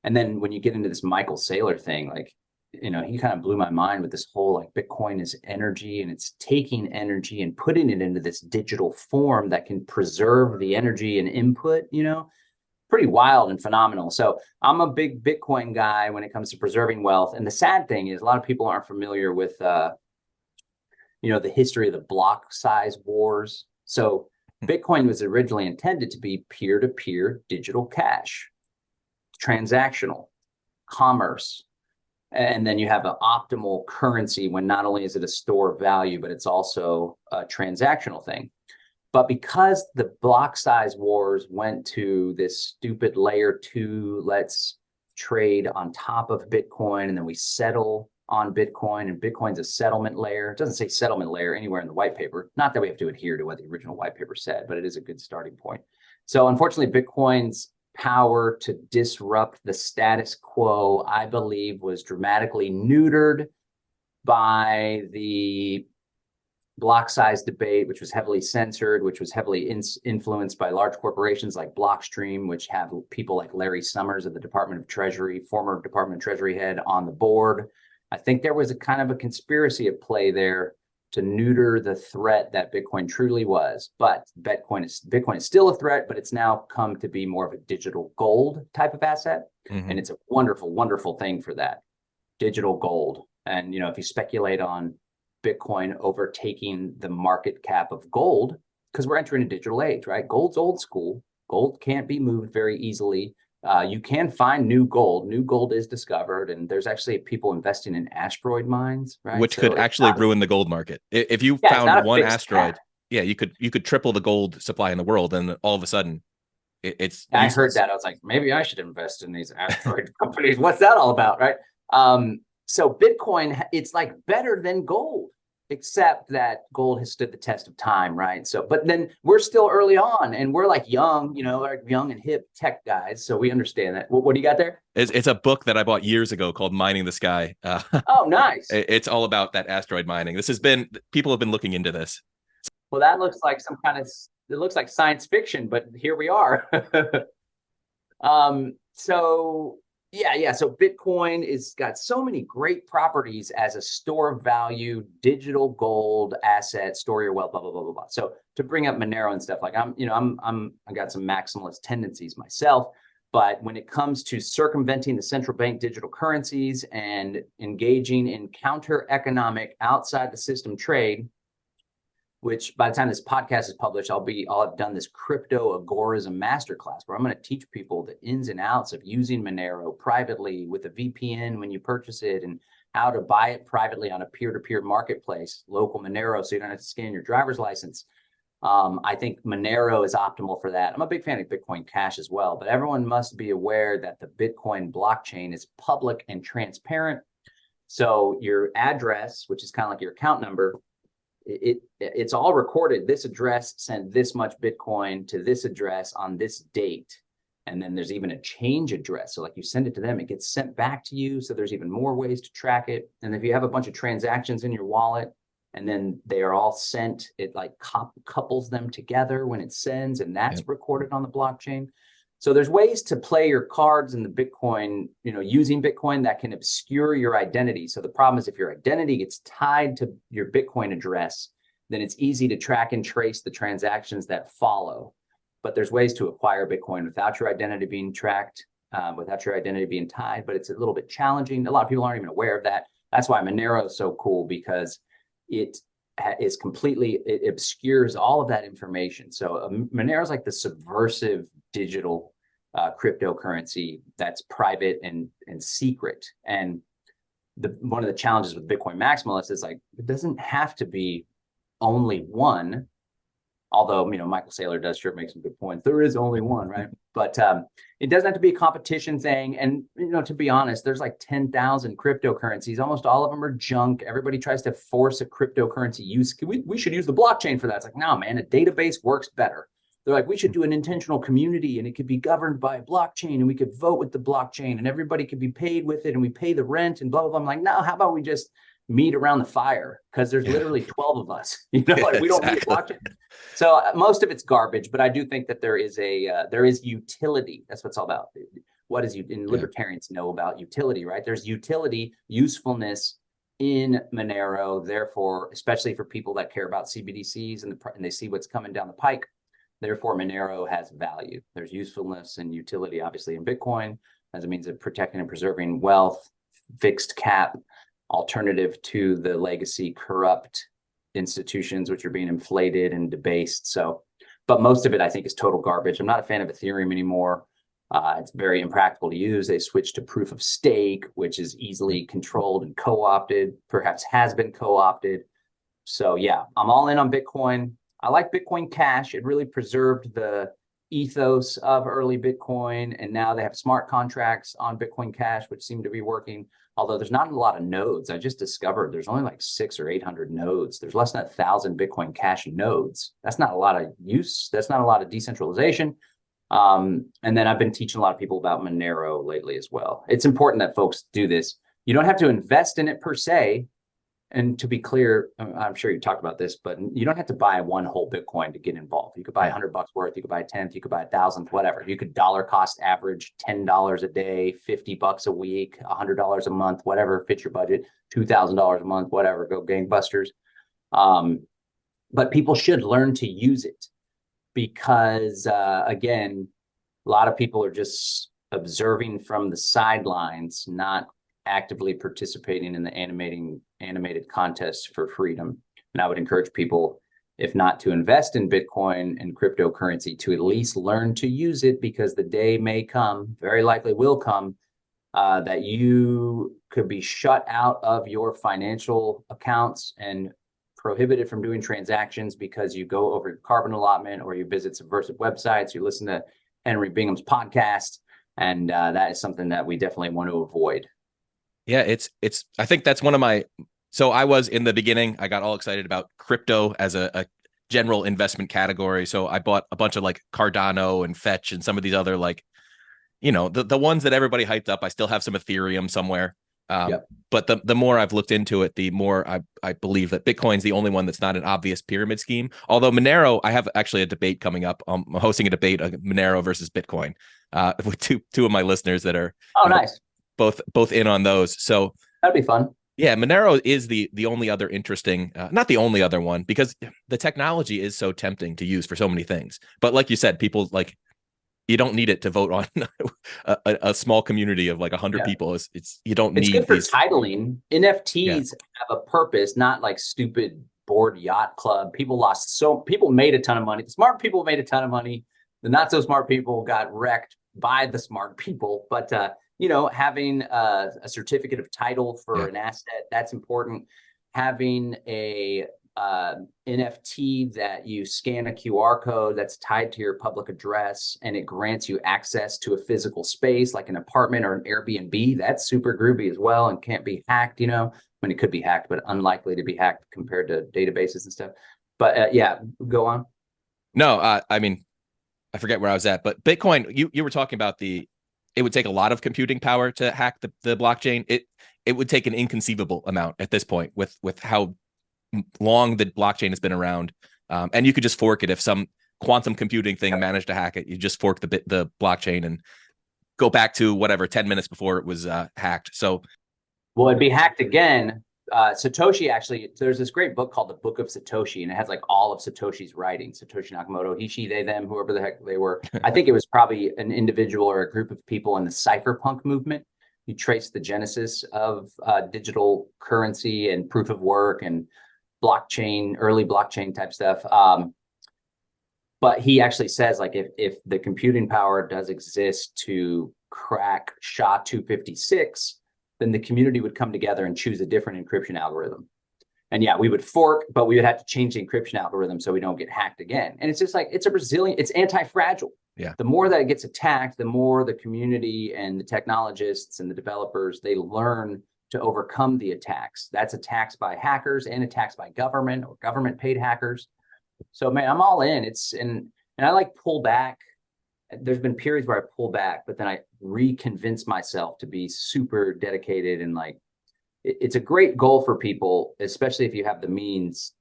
And then when you get into this Michael Saylor thing, like, he kind of blew my mind with this whole like Bitcoin is energy and it's taking energy and putting it into this digital form that can preserve the energy and input, pretty wild and phenomenal. So I'm a big Bitcoin guy when it comes to preserving wealth. And the sad thing is a lot of people aren't familiar with, the history of the block size wars. So Bitcoin was originally intended to be peer-to-peer digital cash, transactional, commerce. And then you have an optimal currency when not only is it a store of value, but it's also a transactional thing. But because the block size wars went to this stupid layer 2, let's trade on top of Bitcoin, and then we settle on Bitcoin, and Bitcoin's a settlement layer. It doesn't say settlement layer anywhere in the white paper. Not that we have to adhere to what the original white paper said, but it is a good starting point. So unfortunately, Bitcoin's power to disrupt the status quo, I believe, was dramatically neutered by the block size debate, which was heavily censored, which was heavily influenced by large corporations like Blockstream, which have people like Larry Summers of the Department of Treasury, former Department of Treasury head, on the board. I think there was a kind of a conspiracy at play there to neuter the threat that Bitcoin truly was. But Bitcoin is still a threat, but it's now come to be more of a digital gold type of asset. Mm-hmm. And it's a wonderful, wonderful thing for that, digital gold. And, if you speculate on Bitcoin overtaking the market cap of gold, because we're entering a digital age, right? Gold's old school. Gold can't be moved very easily. You can find new gold. New gold is discovered, and there's actually people investing in asteroid mines, right? Which could So actually ruin the gold market. If you yeah, it's found not a one fixed cap. asteroid, yeah, you could triple the gold supply in the world, and all of a sudden it's I heard useless. that. I was like, maybe I should invest in these asteroid companies. What's that all about, right? So Bitcoin, it's like better than gold, except that gold has stood the test of time, right? So, but then we're still early on, and we're like young, like young and hip tech guys, so we understand that. What do you got there? It's a book that I bought years ago called Mining the Sky. Oh, nice. It's all about that asteroid mining. This has been People have been looking into this. Well, that looks like some kind of it looks like science fiction, but here we are. So yeah. So Bitcoin is got so many great properties as a store of value, digital gold asset, store your wealth, blah blah blah blah blah. So to bring up Monero and stuff, like I got some maximalist tendencies myself, but when it comes to circumventing the central bank digital currencies and engaging in counter economic outside the system trade, which by the time this podcast is published, I'll have done this crypto agorism masterclass where I'm going to teach people the ins and outs of using Monero privately with a VPN when you purchase it, and how to buy it privately on a peer-to-peer marketplace, local Monero, so you don't have to scan your driver's license. I think Monero is optimal for that. I'm a big fan of Bitcoin Cash as well, but everyone must be aware that the Bitcoin blockchain is public and transparent. So your address, which is kind of like your account number, it's all recorded. This address sent this much Bitcoin to this address on this date. And then there's even a change address. So like you send it to them, it gets sent back to you. So there's even more ways to track it. And if you have a bunch of transactions in your wallet and then they are all sent, it like couples them together when it sends, and that's recorded on the blockchain. So there's ways to play your cards in the Bitcoin, using Bitcoin that can obscure your identity. So the problem is if your identity gets tied to your Bitcoin address, then it's easy to track and trace the transactions that follow. But there's ways to acquire Bitcoin without your identity being tracked, without your identity being tied, but it's a little bit challenging. A lot of people aren't even aware of that. That's why Monero is so cool, because it obscures all of that information. So Monero is like the subversive digital cryptocurrency that's private and secret. And one of the challenges with Bitcoin maximalists is like, it doesn't have to be only one. Although, Michael Saylor does sure make some good points. There is only one, right? But it doesn't have to be a competition thing. And, to be honest, there's like 10,000 cryptocurrencies. Almost all of them are junk. Everybody tries to force a cryptocurrency use. We should use the blockchain for that. It's like, no, man, a database works better. They're like, we should do an intentional community, and it could be governed by a blockchain, and we could vote with the blockchain, and everybody could be paid with it, and we pay the rent and blah, blah, blah. I'm like, no, how about we just meet around the fire? Because there's literally 12 of us, like we don't need a blockchain. So most of it's garbage, but I do think that there is utility. That's what it's all about. What is and libertarians know about utility, right? There's utility, usefulness in Monero. Therefore, especially for people that care about CBDCs and they see what's coming down the pike, therefore Monero has value. There's usefulness and utility, obviously, in Bitcoin as a means of protecting and preserving wealth, fixed cap, alternative to the legacy corrupt institutions which are being inflated and debased. So, but most of it I think is total garbage. I'm not a fan of Ethereum anymore. It's very impractical to use. They switched to proof of stake, which is easily controlled and co-opted, perhaps has been co-opted. So yeah, I'm all in on Bitcoin. I like Bitcoin Cash. It really preserved the ethos of early Bitcoin. And now they have smart contracts on Bitcoin Cash, which seem to be working. Although there's not a lot of nodes. I just discovered there's only like 600 or 800 nodes. There's less than 1,000 Bitcoin Cash nodes. That's not a lot of use. That's not a lot of decentralization. And then I've been teaching a lot of people about Monero lately as well. It's important that folks do this. You don't have to invest in it per se. And to be clear, I'm sure you talked about this, but you don't have to buy one whole Bitcoin to get involved. You could buy $100 worth, you could buy a tenth, you could buy 1,000th, whatever. You could dollar cost average $10 a day, $50 a week, $100 a month, whatever fits your budget, $2,000 a month, whatever. Go gangbusters. But people should learn to use it because, again, a lot of people are just observing from the sidelines, not actively participating in the animated contest for freedom. And I would encourage people, if not to invest in Bitcoin and cryptocurrency, to at least learn to use it, because the day may come, very likely will come, that you could be shut out of your financial accounts and prohibited from doing transactions because you go over your carbon allotment, or you visit subversive websites, you listen to Henry Bingham's podcast. And that is something that we definitely want to avoid. Yeah, I think that's one of my, so I was in the beginning, I got all excited about crypto as a general investment category. So I bought a bunch of like Cardano and Fetch and some of these other, like, the ones that everybody hyped up. I still have some Ethereum somewhere. Yep. But the more I've looked into it, the more I believe that Bitcoin's the only one that's not an obvious pyramid scheme. Although Monero, I have actually a debate coming up. I'm hosting a debate, Monero versus Bitcoin, with two of my listeners that are Nice, both in on those. So that'd be fun. Yeah, Monero is the only other interesting, not the only other one, because the technology is so tempting to use for so many things. But like you said, people like, you don't need it to vote on a small community of like 100 people. It's you don't It's need good for these. titling. NFTs have a purpose, not like stupid bored yacht club. People made a ton of money. The smart people made a ton of money. The not so smart people got wrecked by the smart people. But having a certificate of title for an asset, that's important. Having a NFT that you scan a QR code that's tied to your public address, and it grants you access to a physical space like an apartment or an Airbnb. That's super groovy as well and can't be hacked. I mean, it could be hacked, but unlikely to be hacked compared to databases and stuff. But go on. No, I mean, I forget where I was at, but Bitcoin, you were talking about it would take a lot of computing power to hack the blockchain. It would take an inconceivable amount at this point with how long the blockchain has been around. And you could just fork it. If some quantum computing thing managed to hack it, you just fork the blockchain and go back to whatever 10 minutes before it was hacked. So, well, it'd be hacked again. Satoshi, actually, there's this great book called The Book of Satoshi, and it has like all of Satoshi's writings. Satoshi Nakamoto, he, she, they, them, whoever the heck they were. I think it was probably an individual or a group of people in the cypherpunk movement. You trace the genesis of digital currency and proof of work and blockchain, early blockchain type stuff. But he actually says, like, if the computing power does exist to crack SHA-256, then the community would come together and choose a different encryption algorithm. And we would fork, but we would have to change the encryption algorithm so we don't get hacked again. And it's just like, it's a resilient, it's anti-fragile. Yeah. The more that it gets attacked, the more the community and the technologists and the developers, they learn to overcome the attacks. That's attacks by hackers and attacks by government or government paid hackers. So man, I'm all in. And I like pull back. There's been periods where I pull back, but then I reconvince myself to be super dedicated. And like, it's a great goal for people, especially if you have the means.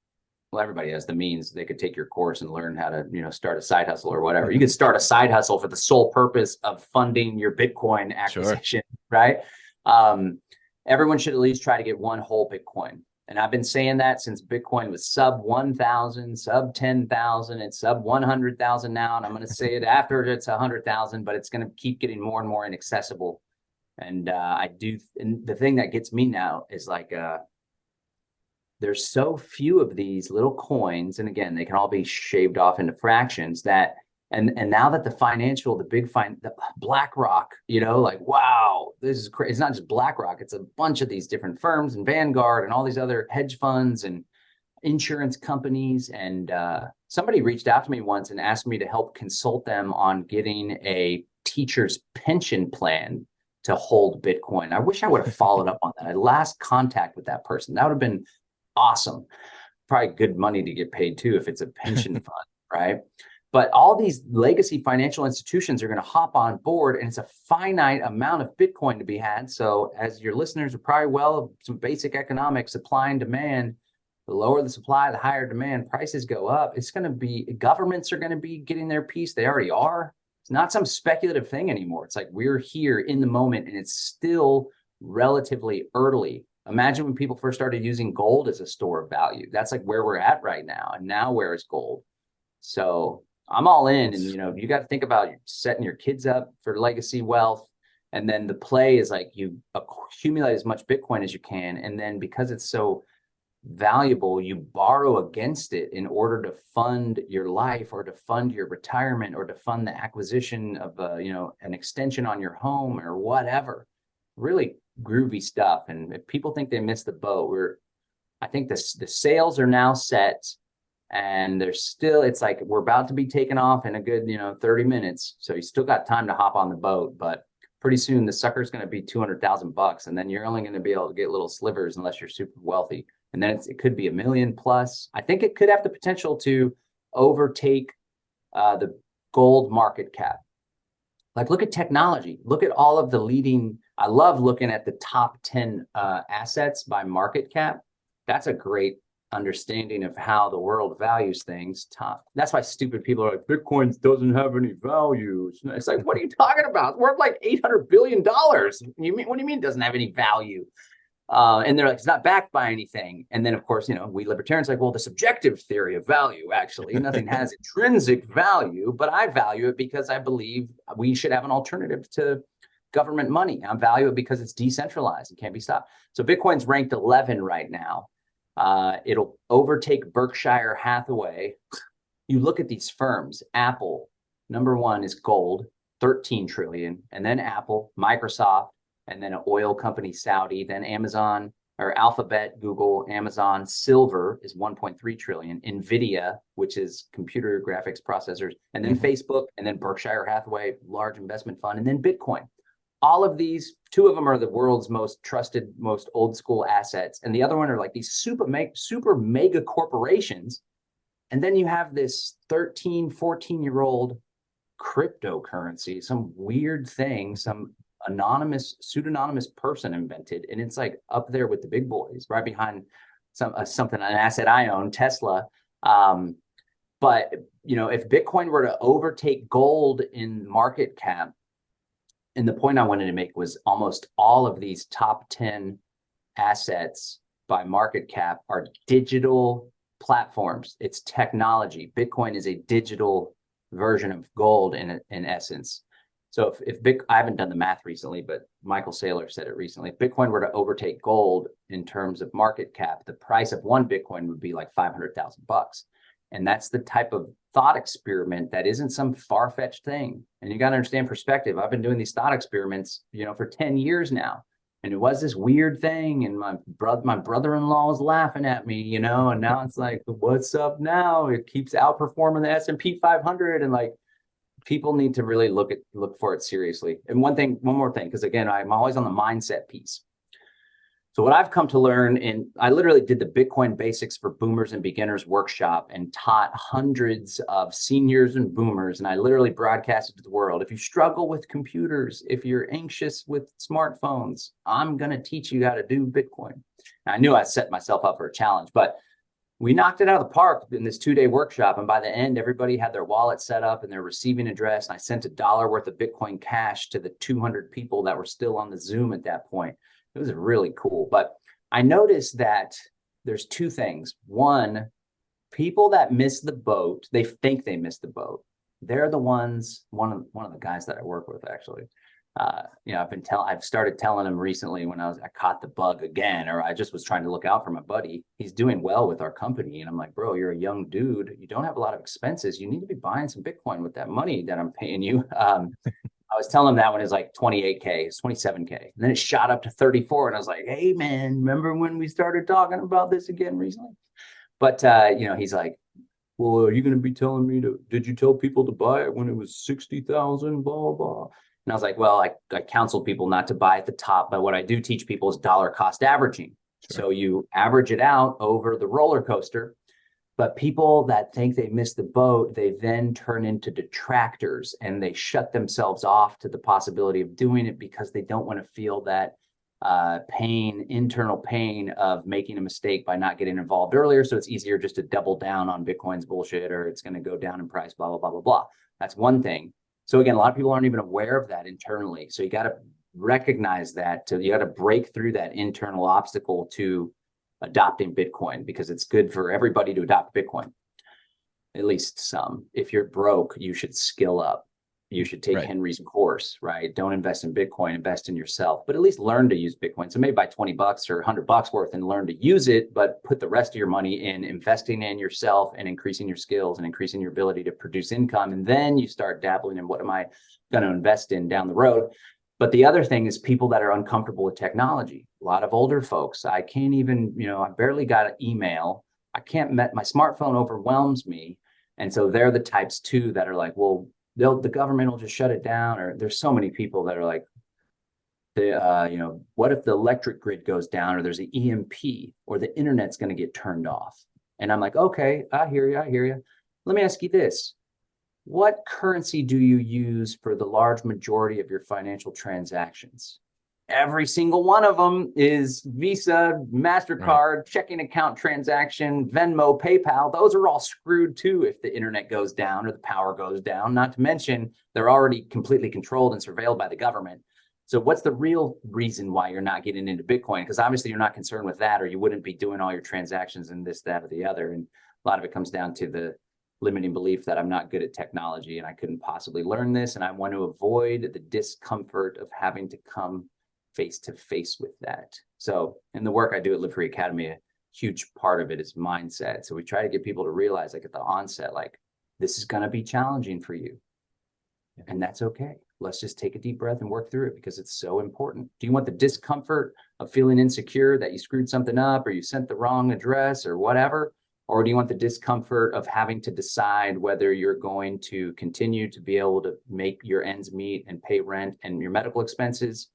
Well, everybody has the means. They could take your course and learn how to, start a side hustle or whatever. You could start a side hustle for the sole purpose of funding your Bitcoin acquisition, right? Everyone should at least try to get one whole Bitcoin. And I've been saying that since Bitcoin was sub 1,000, sub 10,000, it's sub 100,000 now. And I'm going to say it after it's 100,000, but it's going to keep getting more and more inaccessible. And and the thing that gets me now is like, there's so few of these little coins. And again, they can all be shaved off into fractions that, and now that the BlackRock, like, wow, this is crazy. It's not just BlackRock. It's a bunch of these different firms and Vanguard and all these other hedge funds and insurance companies. And somebody reached out to me once and asked me to help consult them on getting a teacher's pension plan to hold Bitcoin. I wish I would have followed up on that. I last contact with that person. That would have been awesome. Probably good money to get paid too if it's a pension fund, right? But all these legacy financial institutions are going to hop on board, and it's a finite amount of Bitcoin to be had. So as your listeners are probably some basic economics, supply and demand, the lower the supply, the higher demand, prices go up. It's going to be, governments are going to be getting their piece. They already are. It's not some speculative thing anymore. It's like we're here in the moment, and it's still relatively early. Imagine when people first started using gold as a store of value. That's like where we're at right now. And now where is gold? So I'm all in. And, you got to think about setting your kids up for legacy wealth. And then the play is like you accumulate as much Bitcoin as you can. And then because it's so valuable, you borrow against it in order to fund your life or to fund your retirement or to fund the acquisition of an extension on your home or whatever. Really groovy stuff. And if people think they missed the boat, I think the sails are now set, and there's still, it's like we're about to be taken off in a good 30 minutes, so you still got time to hop on the boat. But pretty soon the sucker's going to be $200,000, and then you're only going to be able to get little slivers unless you're super wealthy, and then it could be $1 million plus. I think it could have the potential to overtake the gold market cap. Like, look at technology, look at all of the leading, I love looking at the top 10 assets by market cap. That's a great understanding of how the world values things. That's why stupid people are like, Bitcoin doesn't have any value. It's like, what are you talking about? It's worth like $800 billion. What do you mean it doesn't have any value? And they're like, it's not backed by anything. And then, of course, we libertarians are like, well, the subjective theory of value, actually, nothing has intrinsic value, but I value it because I believe we should have an alternative to government money. I value it because it's decentralized and can't be stopped. So Bitcoin's ranked 11 right now. It'll overtake Berkshire Hathaway. You look at these firms. Apple, number one, is gold, 13 trillion, and then Apple, Microsoft, and then an oil company, Saudi, then Amazon, or Alphabet, Google, Amazon. Silver is 1.3 trillion. Nvidia, which is computer graphics processors, and then Facebook, and then Berkshire Hathaway, large investment fund, and then Bitcoin. All of these, two of them are the world's most trusted, most old school assets. And the other one are like these super mega corporations. And then you have this 13, 14-year-old cryptocurrency, some weird thing, some pseudonymous person invented. And it's like up there with the big boys, right behind an asset I own, Tesla. But, if Bitcoin were to overtake gold in market cap, and the point I wanted to make was almost all of these top 10 assets by market cap are digital platforms. It's technology. Bitcoin is a digital version of gold in essence. So if I haven't done the math recently, but Michael Saylor said it recently, if Bitcoin were to overtake gold in terms of market cap, the price of one Bitcoin would be like $500,000. And that's the type of thought experiment that isn't some far-fetched thing. And you got to understand perspective. I've been doing these thought experiments, for 10 years now. And it was this weird thing. And my brother-in-law was laughing at me, and now it's like, what's up now? It keeps outperforming the S&P 500. And like, people need to really look for it seriously. And one more thing, because again, I'm always on the mindset piece. So what I've come to learn, and I literally did the Bitcoin Basics for Boomers and Beginners workshop and taught hundreds of seniors and boomers. And I literally broadcasted to the world, if you struggle with computers, if you're anxious with smartphones, I'm going to teach you how to do Bitcoin. And I knew I set myself up for a challenge, but we knocked it out of the park in this 2-day workshop. And by the end, everybody had their wallet set up and their receiving address. And I sent $1 worth of Bitcoin cash to the 200 people that were still on the Zoom at that point. It was really cool. But I noticed that there's two things. One, people that miss the boat, they think they missed the boat. They're the ones, one of the guys that I work with, actually. I've started telling him recently when I caught the bug again, or I just was trying to look out for my buddy. He's doing well with our company. And I'm like, bro, you're a young dude. You don't have a lot of expenses. You need to be buying some Bitcoin with that money that I'm paying you. I was telling him that when it was like 28K, it's 27K. And then it shot up to 34. And I was like, hey, man, remember when we started talking about this again recently? But, he's like, well, are you going to be telling me did you tell people to buy it when it was 60,000, blah, blah. And I was like, well, I counsel people not to buy at the top. But what I do teach people is dollar cost averaging. Sure. So you average it out over the roller coaster. But people that think they missed the boat, they then turn into detractors and they shut themselves off to the possibility of doing it because they don't want to feel that internal pain of making a mistake by not getting involved earlier. So it's easier just to double down on Bitcoin's bullshit, or it's going to go down in price, blah, blah, blah, blah, blah. That's one thing. So again, a lot of people aren't even aware of that internally. So you got to recognize that. You got to break through that internal obstacle to adopting Bitcoin, because it's good for everybody to adopt Bitcoin, at least some. If you're broke, you should skill up. you should take Right. Henry's course, right? Don't invest in Bitcoin, invest in yourself, but at least learn to use Bitcoin. So maybe buy 20 bucks or $100 worth and learn to use it, but put the rest of your money in investing in yourself and increasing your skills and increasing your ability to produce income. And then you start dabbling in what am I going to invest in down the road. But the other thing is people that are uncomfortable with technology. A lot of older folks. I can't even, I barely got an email. I can't met my smartphone overwhelms me. And so they're the types too that are like, well, the government will just shut it down. Or there's so many people that are like, what if the electric grid goes down, or there's an EMP, or the internet's going to get turned off? And I'm like, okay, I hear you. I hear you. Let me ask you this. What currency do you use for the large majority of your financial transactions? Every single one of them is Visa, MasterCard, right. Checking account transaction, Venmo, PayPal. Those are all screwed too if the internet goes down or the power goes down, not to mention they're already completely controlled and surveilled by the government. So what's the real reason why you're not getting into Bitcoin? Because obviously you're not concerned with that, or you wouldn't be doing all your transactions in this, that, or the other. And a lot of it comes down to the limiting belief that I'm not good at technology and I couldn't possibly learn this. And I want to avoid the discomfort of having to come face to face with that. So in the work I do at Live Free Academy, a huge part of it is mindset. So we try to get people to realize, like at the onset, like this is going to be challenging for you. And that's okay. Let's just take a deep breath and work through it because it's so important. Do you want the discomfort of feeling insecure that you screwed something up or you sent the wrong address or whatever? Or do you want the discomfort of having to decide whether you're going to continue to be able to make your ends meet and pay rent and your medical expenses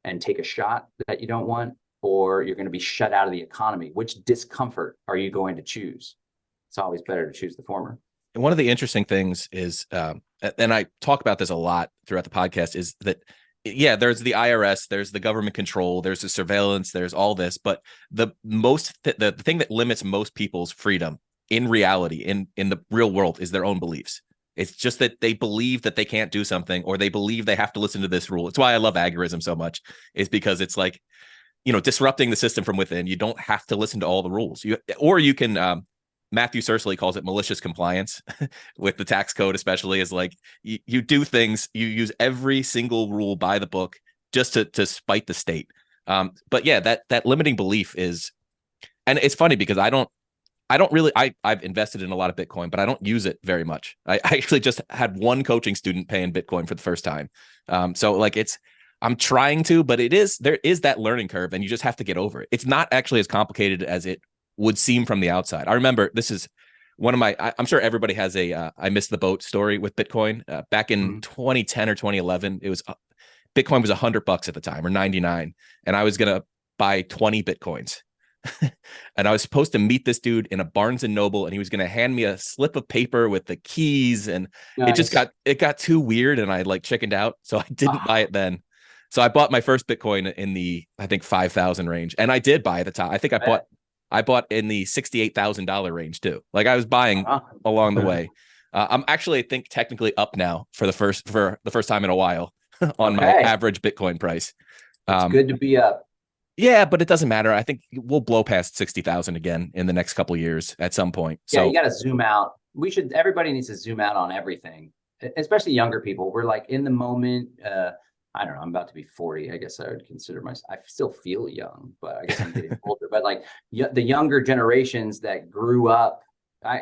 and take a shot that you don't want, or you're going to be shut out of the economy? Which discomfort are you going to choose? It's always better to choose the former. And one of the interesting things is, and I talk about this a lot throughout the podcast, is that, yeah, there's the IRS, there's the government control, there's the surveillance, there's all this, but the thing that limits most people's freedom in reality, in the real world, is their own beliefs. It's just that they believe that they can't do something, or they believe they have to listen to this rule. It's why I love agorism so much, is because it's like, disrupting the system from within. You don't have to listen to all the rules. You can, Matthew Cersley calls it malicious compliance with the tax code, especially, is like you do things, you use every single rule by the book just to spite the state. But yeah, that limiting belief is, and it's funny because I've invested in a lot of Bitcoin, but I don't use it very much. I actually just had one coaching student pay in Bitcoin for the first time. So like I'm trying to, but there is that learning curve and you just have to get over it. It's not actually as complicated as it would seem from the outside. I remember this is one of my, I'm sure everybody has I missed the boat story with Bitcoin. Back in 2010 or 2011, Bitcoin was $100 at the time, or 99. And I was going to buy 20 Bitcoins. And I was supposed to meet this dude in a Barnes and Noble, and he was going to hand me a slip of paper with the keys. And nice. it got too weird, and I like chickened out. So I didn't buy it then. So I bought my first Bitcoin in the, I think, 5,000 range. And I did buy at the top. I think I bought in the $68,000 range too. Like I was buying along the way. I'm actually, I think, technically up now for the first time in a while on my average Bitcoin price. It's good to be up. Yeah, but it doesn't matter. I think we'll blow past 60,000 again in the next couple of years at some point. Yeah, you got to zoom out. Everybody needs to zoom out on everything, especially younger people. We're like in the moment. I don't know. I'm about to be 40. I guess I would consider myself. I still feel young, but I guess I'm getting older. But like the younger generations that grew up,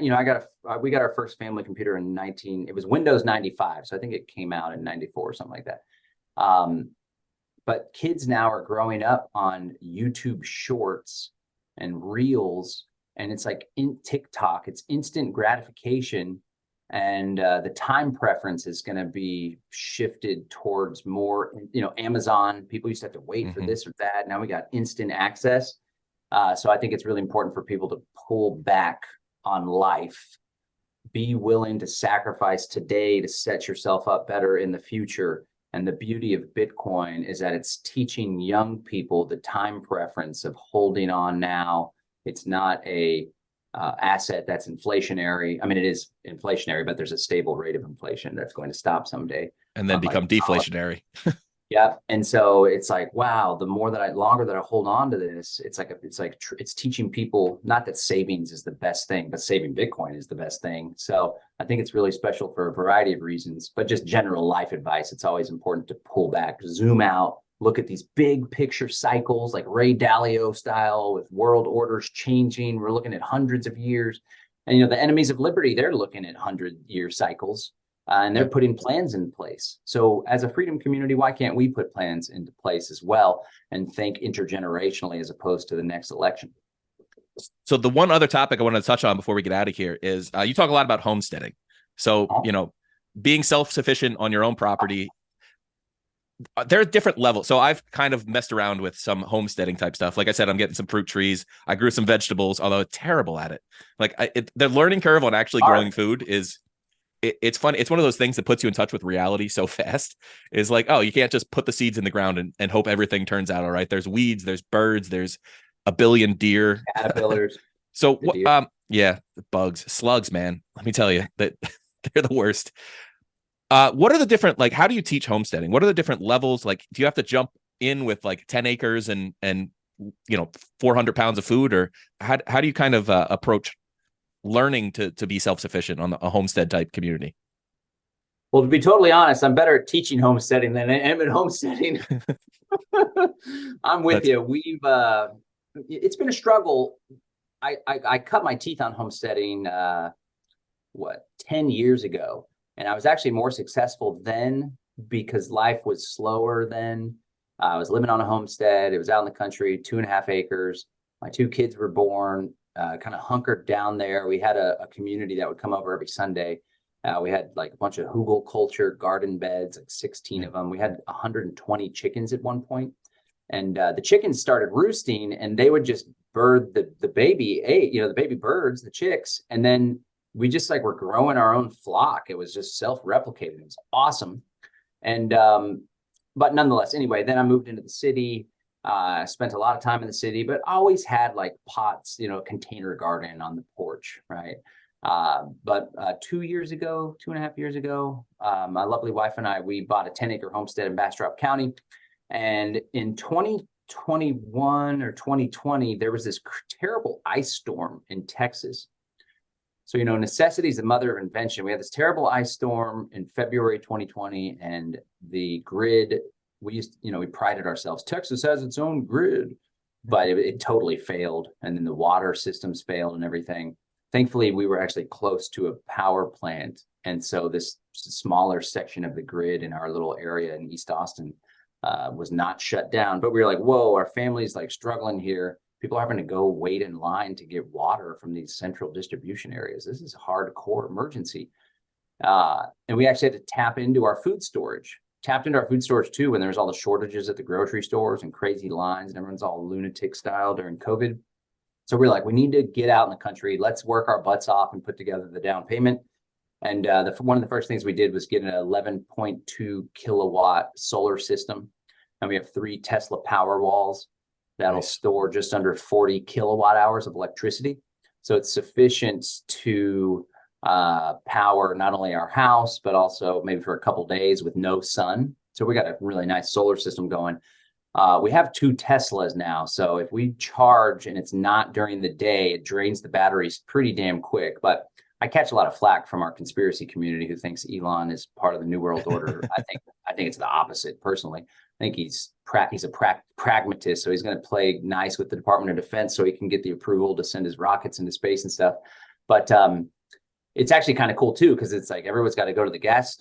we got our first family computer in it was Windows 95. So I think it came out in 94 or something like that. But kids now are growing up on YouTube Shorts and Reels, and it's like in TikTok, it's instant gratification. And the time preference is going to be shifted towards more, Amazon. People used to have to wait for this or that. Now we got instant access. So I think it's really important for people to pull back on life, be willing to sacrifice today to set yourself up better in the future. And the beauty of Bitcoin is that it's teaching young people the time preference of holding on now. It's not a asset that's inflationary. I mean, it is inflationary, but there's a stable rate of inflation that's going to stop someday. And then become deflationary. Yeah. And so it's like, wow, longer that I hold on to this, it's teaching people not that savings is the best thing, but saving Bitcoin is the best thing. So I think it's really special for a variety of reasons, but just general life advice. It's always important to pull back, zoom out, look at these big picture cycles like Ray Dalio style with world orders changing. We're looking at hundreds of years. And, the enemies of liberty, they're looking at 100-year cycles. And they're Yeah. putting plans in place. So as a freedom community, why can't we put plans into place as well and think intergenerationally as opposed to the next election? So the one other topic I wanted to touch on before we get out of here is you talk a lot about homesteading. So, being self-sufficient on your own property, there are different levels. So I've kind of messed around with some homesteading type stuff. Like I said, I'm getting some fruit trees. I grew some vegetables, although terrible at it. Like the learning curve on actually growing food is it's fun. It's one of those things that puts you in touch with reality so fast. Is like, oh, you can't just put the seeds in the ground and hope everything turns out all right. There's weeds, there's birds, there's a billion deer. Caterpillars. So yeah, bugs, slugs, man. Let me tell you that they're the worst. What are the different, like, how do you teach homesteading? What are the different levels? Like, do you have to jump in with like 10 acres and 400 pounds of food, or how do you kind of approach learning to be self-sufficient on a homestead type community? Well, to be totally honest, I'm better at teaching homesteading than I am at homesteading. I'm with you. It's been a struggle. I cut my teeth on homesteading, 10 years ago. And I was actually more successful then because life was slower then. I was living on a homestead. It was out in the country, 2.5 acres. My 2 kids were born, kind of hunkered down there. We had a community that would come over every Sunday. We had like a bunch of hugel culture garden beds, like 16 of them. We had 120 chickens at one point. And the chickens started roosting and they would just bird the baby, the baby birds, the chicks. And then we just like were growing our own flock. It was just self-replicating. It was awesome. And but nonetheless, anyway, then I moved into the city. I spent a lot of time in the city, but always had like pots, container garden on the porch, right? But 2.5 years ago, my lovely wife and I, we bought a 10-acre homestead in Bastrop County. And in 2021 or 2020, there was this terrible ice storm in Texas. So, necessity is the mother of invention. We had this terrible ice storm in February 2020, and the grid, we prided ourselves. Texas has its own grid, but it totally failed. And then the water systems failed and everything. Thankfully, we were actually close to a power plant. And so this smaller section of the grid in our little area in East Austin was not shut down. But we were like, whoa, our family's like struggling here. People are having to go wait in line to get water from these central distribution areas. This is a hardcore emergency. And we actually had to tap into our food storage. Tapped into our food storage too when there was all the shortages at the grocery stores and crazy lines and everyone's all lunatic style during COVID. So we're like, we need to get out in the country. Let's work our butts off and put together the down payment. And one of the first things we did was get an 11.2 kilowatt solar system. And we have 3 Tesla power walls that'll store just under 40 kilowatt hours of electricity. So it's sufficient to power not only our house, but also maybe for a couple days with no sun. So we got a really nice solar system going. We have 2 Teslas now. So if we charge and it's not during the day, it drains the batteries pretty damn quick. But I catch a lot of flack from our conspiracy community who thinks Elon is part of the New World Order. I think it's the opposite personally. I think he's a pragmatist, so he's going to play nice with the Department of Defense so he can get the approval to send his rockets into space and stuff. But it's actually kind of cool too because it's like everyone's got to go to the gas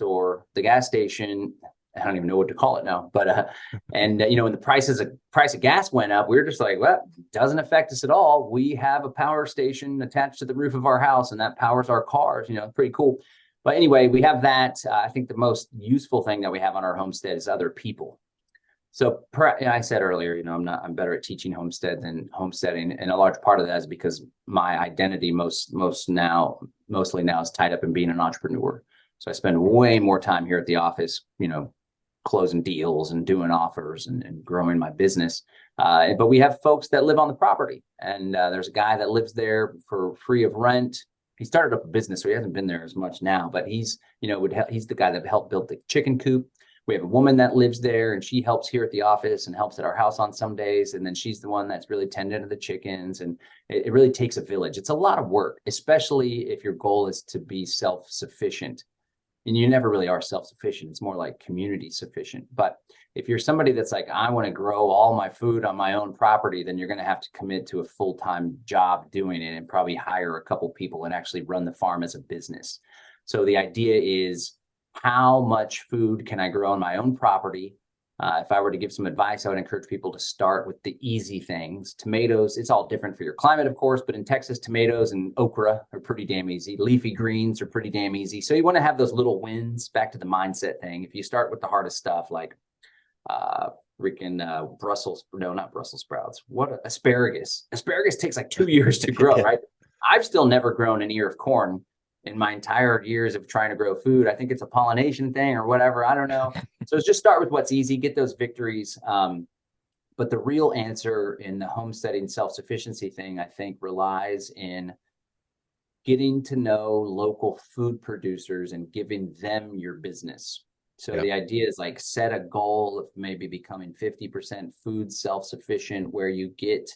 station. I don't even know what to call it now, but when the price of gas went up, we were just like, well, it doesn't affect us at all. We have a power station attached to the roof of our house, and that powers our cars. Pretty cool. But anyway, we have that. I think the most useful thing that we have on our homestead is other people. So I said earlier, I'm better at teaching homestead than homesteading, and a large part of that is because my identity mostly now is tied up in being an entrepreneur. So I spend way more time here at the office, closing deals and doing offers and growing my business. But we have folks that live on the property, and there's a guy that lives there for free of rent. He started up a business, so he hasn't been there as much now, but he's the guy that helped build the chicken coop. We have a woman that lives there and she helps here at the office and helps at our house on some days. And then she's the one that's really tending to the chickens. And it really takes a village. It's a lot of work, especially if your goal is to be self-sufficient. And you never really are self-sufficient. It's more like community sufficient. But if you're somebody that's like, I want to grow all my food on my own property, then you're going to have to commit to a full-time job doing it and probably hire a couple people and actually run the farm as a business. So the idea is, how much food can I grow on my own property? If I were to give some advice, I would encourage people to start with the easy things. Tomatoes, it's all different for your climate, of course, but in Texas, tomatoes and okra are pretty damn easy. Leafy greens are pretty damn easy. So you want to have those little wins. Back to the mindset thing. If you start with the hardest stuff like not Brussels sprouts. Asparagus. Asparagus takes like 2 years to grow, yeah. Right? I've still never grown an ear of corn in my entire years of trying to grow food. I think it's a pollination thing or whatever. I don't know. So it's just start with what's easy, get those victories. But the real answer in the homesteading self-sufficiency thing, I think, relies in getting to know local food producers and giving them your business. So yep. The idea is like set a goal of maybe becoming 50% food self-sufficient, where you get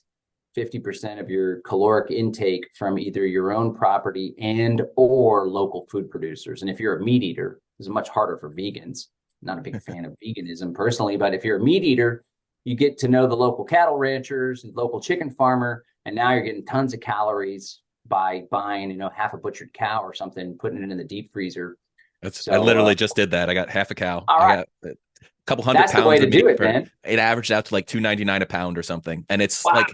50% of your caloric intake from either your own property and or local food producers. And if you're a meat eater, it's much harder for vegans. Not a big fan of veganism personally, but if you're a meat eater, you get to know the local cattle ranchers, local chicken farmer, and now you're getting tons of calories by buying, half a butchered cow or something, putting it in the deep freezer. I literally just did that. I got half a cow. All right. I got a couple hundred pounds. That's the way to do it, man. It averaged out to like $2.99 a pound or something. And it's like,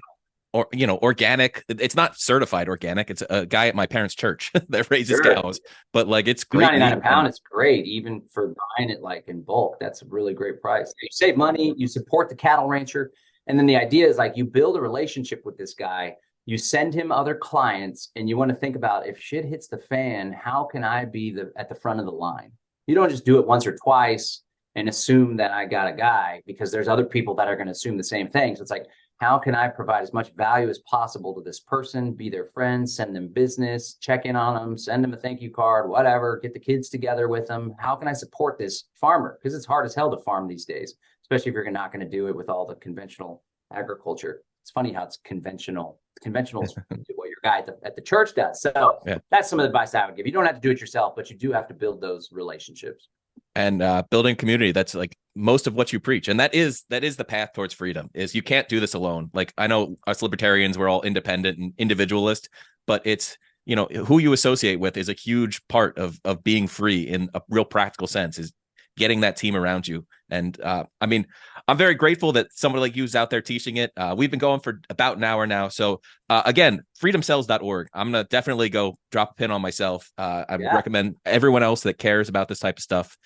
organic. It's not certified organic. It's a guy at my parents' church that raises cows, but like it's great. $2.99 a pound. It's great. Even for buying it like in bulk, that's a really great price. You save money, you support the cattle rancher. And then the idea is like you build a relationship with this guy, you send him other clients, and you want to think about, if shit hits the fan, how can I be at the front of the line? You don't just do it once or twice and assume that I got a guy, because there's other people that are going to assume the same thing. So it's like, how can I provide as much value as possible to this person, be their friend, send them business, check in on them, send them a thank you card, whatever, get the kids together with them. How can I support this farmer? Because it's hard as hell to farm these days, especially if you're not going to do it with all the conventional agriculture. It's funny how it's conventional. Conventional is what your guy at the church does. So yeah. That's some of the advice I would give. You don't have to do it yourself, but you do have to build those relationships. And building community, that's like most of what you preach. And that is the path towards freedom. Is you can't do this alone. Like, I know us libertarians, we're all independent and individualist, but it's, who you associate with is a huge part of being free in a real practical sense, is getting that team around you. And I mean, I'm very grateful that somebody like you is out there teaching it. We've been going for about an hour now. So again, freedomcells.org. I'm going to definitely go drop a pin on myself. I recommend everyone else that cares about this type of stuff,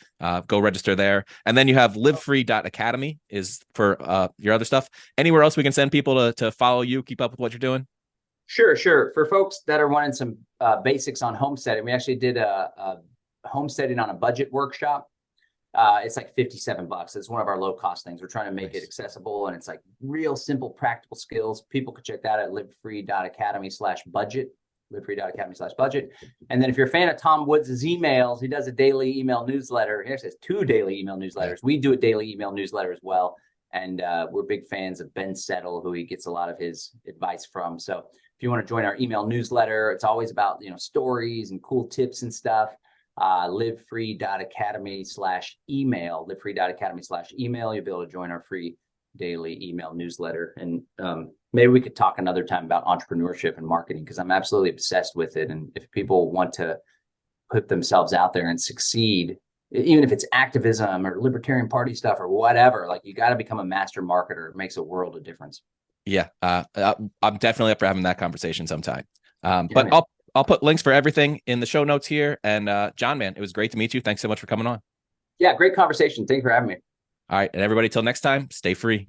go register there. And then you have livefree.academy is for your other stuff. Anywhere else we can send people to follow you, keep up with what you're doing? Sure. For folks that are wanting some basics on homesteading, we actually did a homesteading on a budget workshop. It's like $57. It's one of our low cost things. We're trying to make it accessible, and it's like real simple, practical skills. People could check that at livefree.academy/budget, livefree.academy/budget. And then if you're a fan of Tom Woods' emails, he does a daily email newsletter. He actually has 2 daily email newsletters. We do a daily email newsletter as well. And we're big fans of Ben Settle, who he gets a lot of his advice from. So if you want to join our email newsletter, it's always about, stories and cool tips and stuff. livefree.academy/email, livefree.academy/email. You'll be able to join our free daily email newsletter. And maybe we could talk another time about entrepreneurship and marketing, because I'm absolutely obsessed with it. And if people want to put themselves out there and succeed, even if it's activism or Libertarian Party stuff or whatever, like, you got to become a master marketer. It makes a world of difference. Yeah. I'm definitely up for having that conversation sometime. But I'll put links for everything in the show notes here. And John, man, it was great to meet you. Thanks so much for coming on. Yeah, great conversation. Thanks for having me. All right. And everybody, till next time, stay free.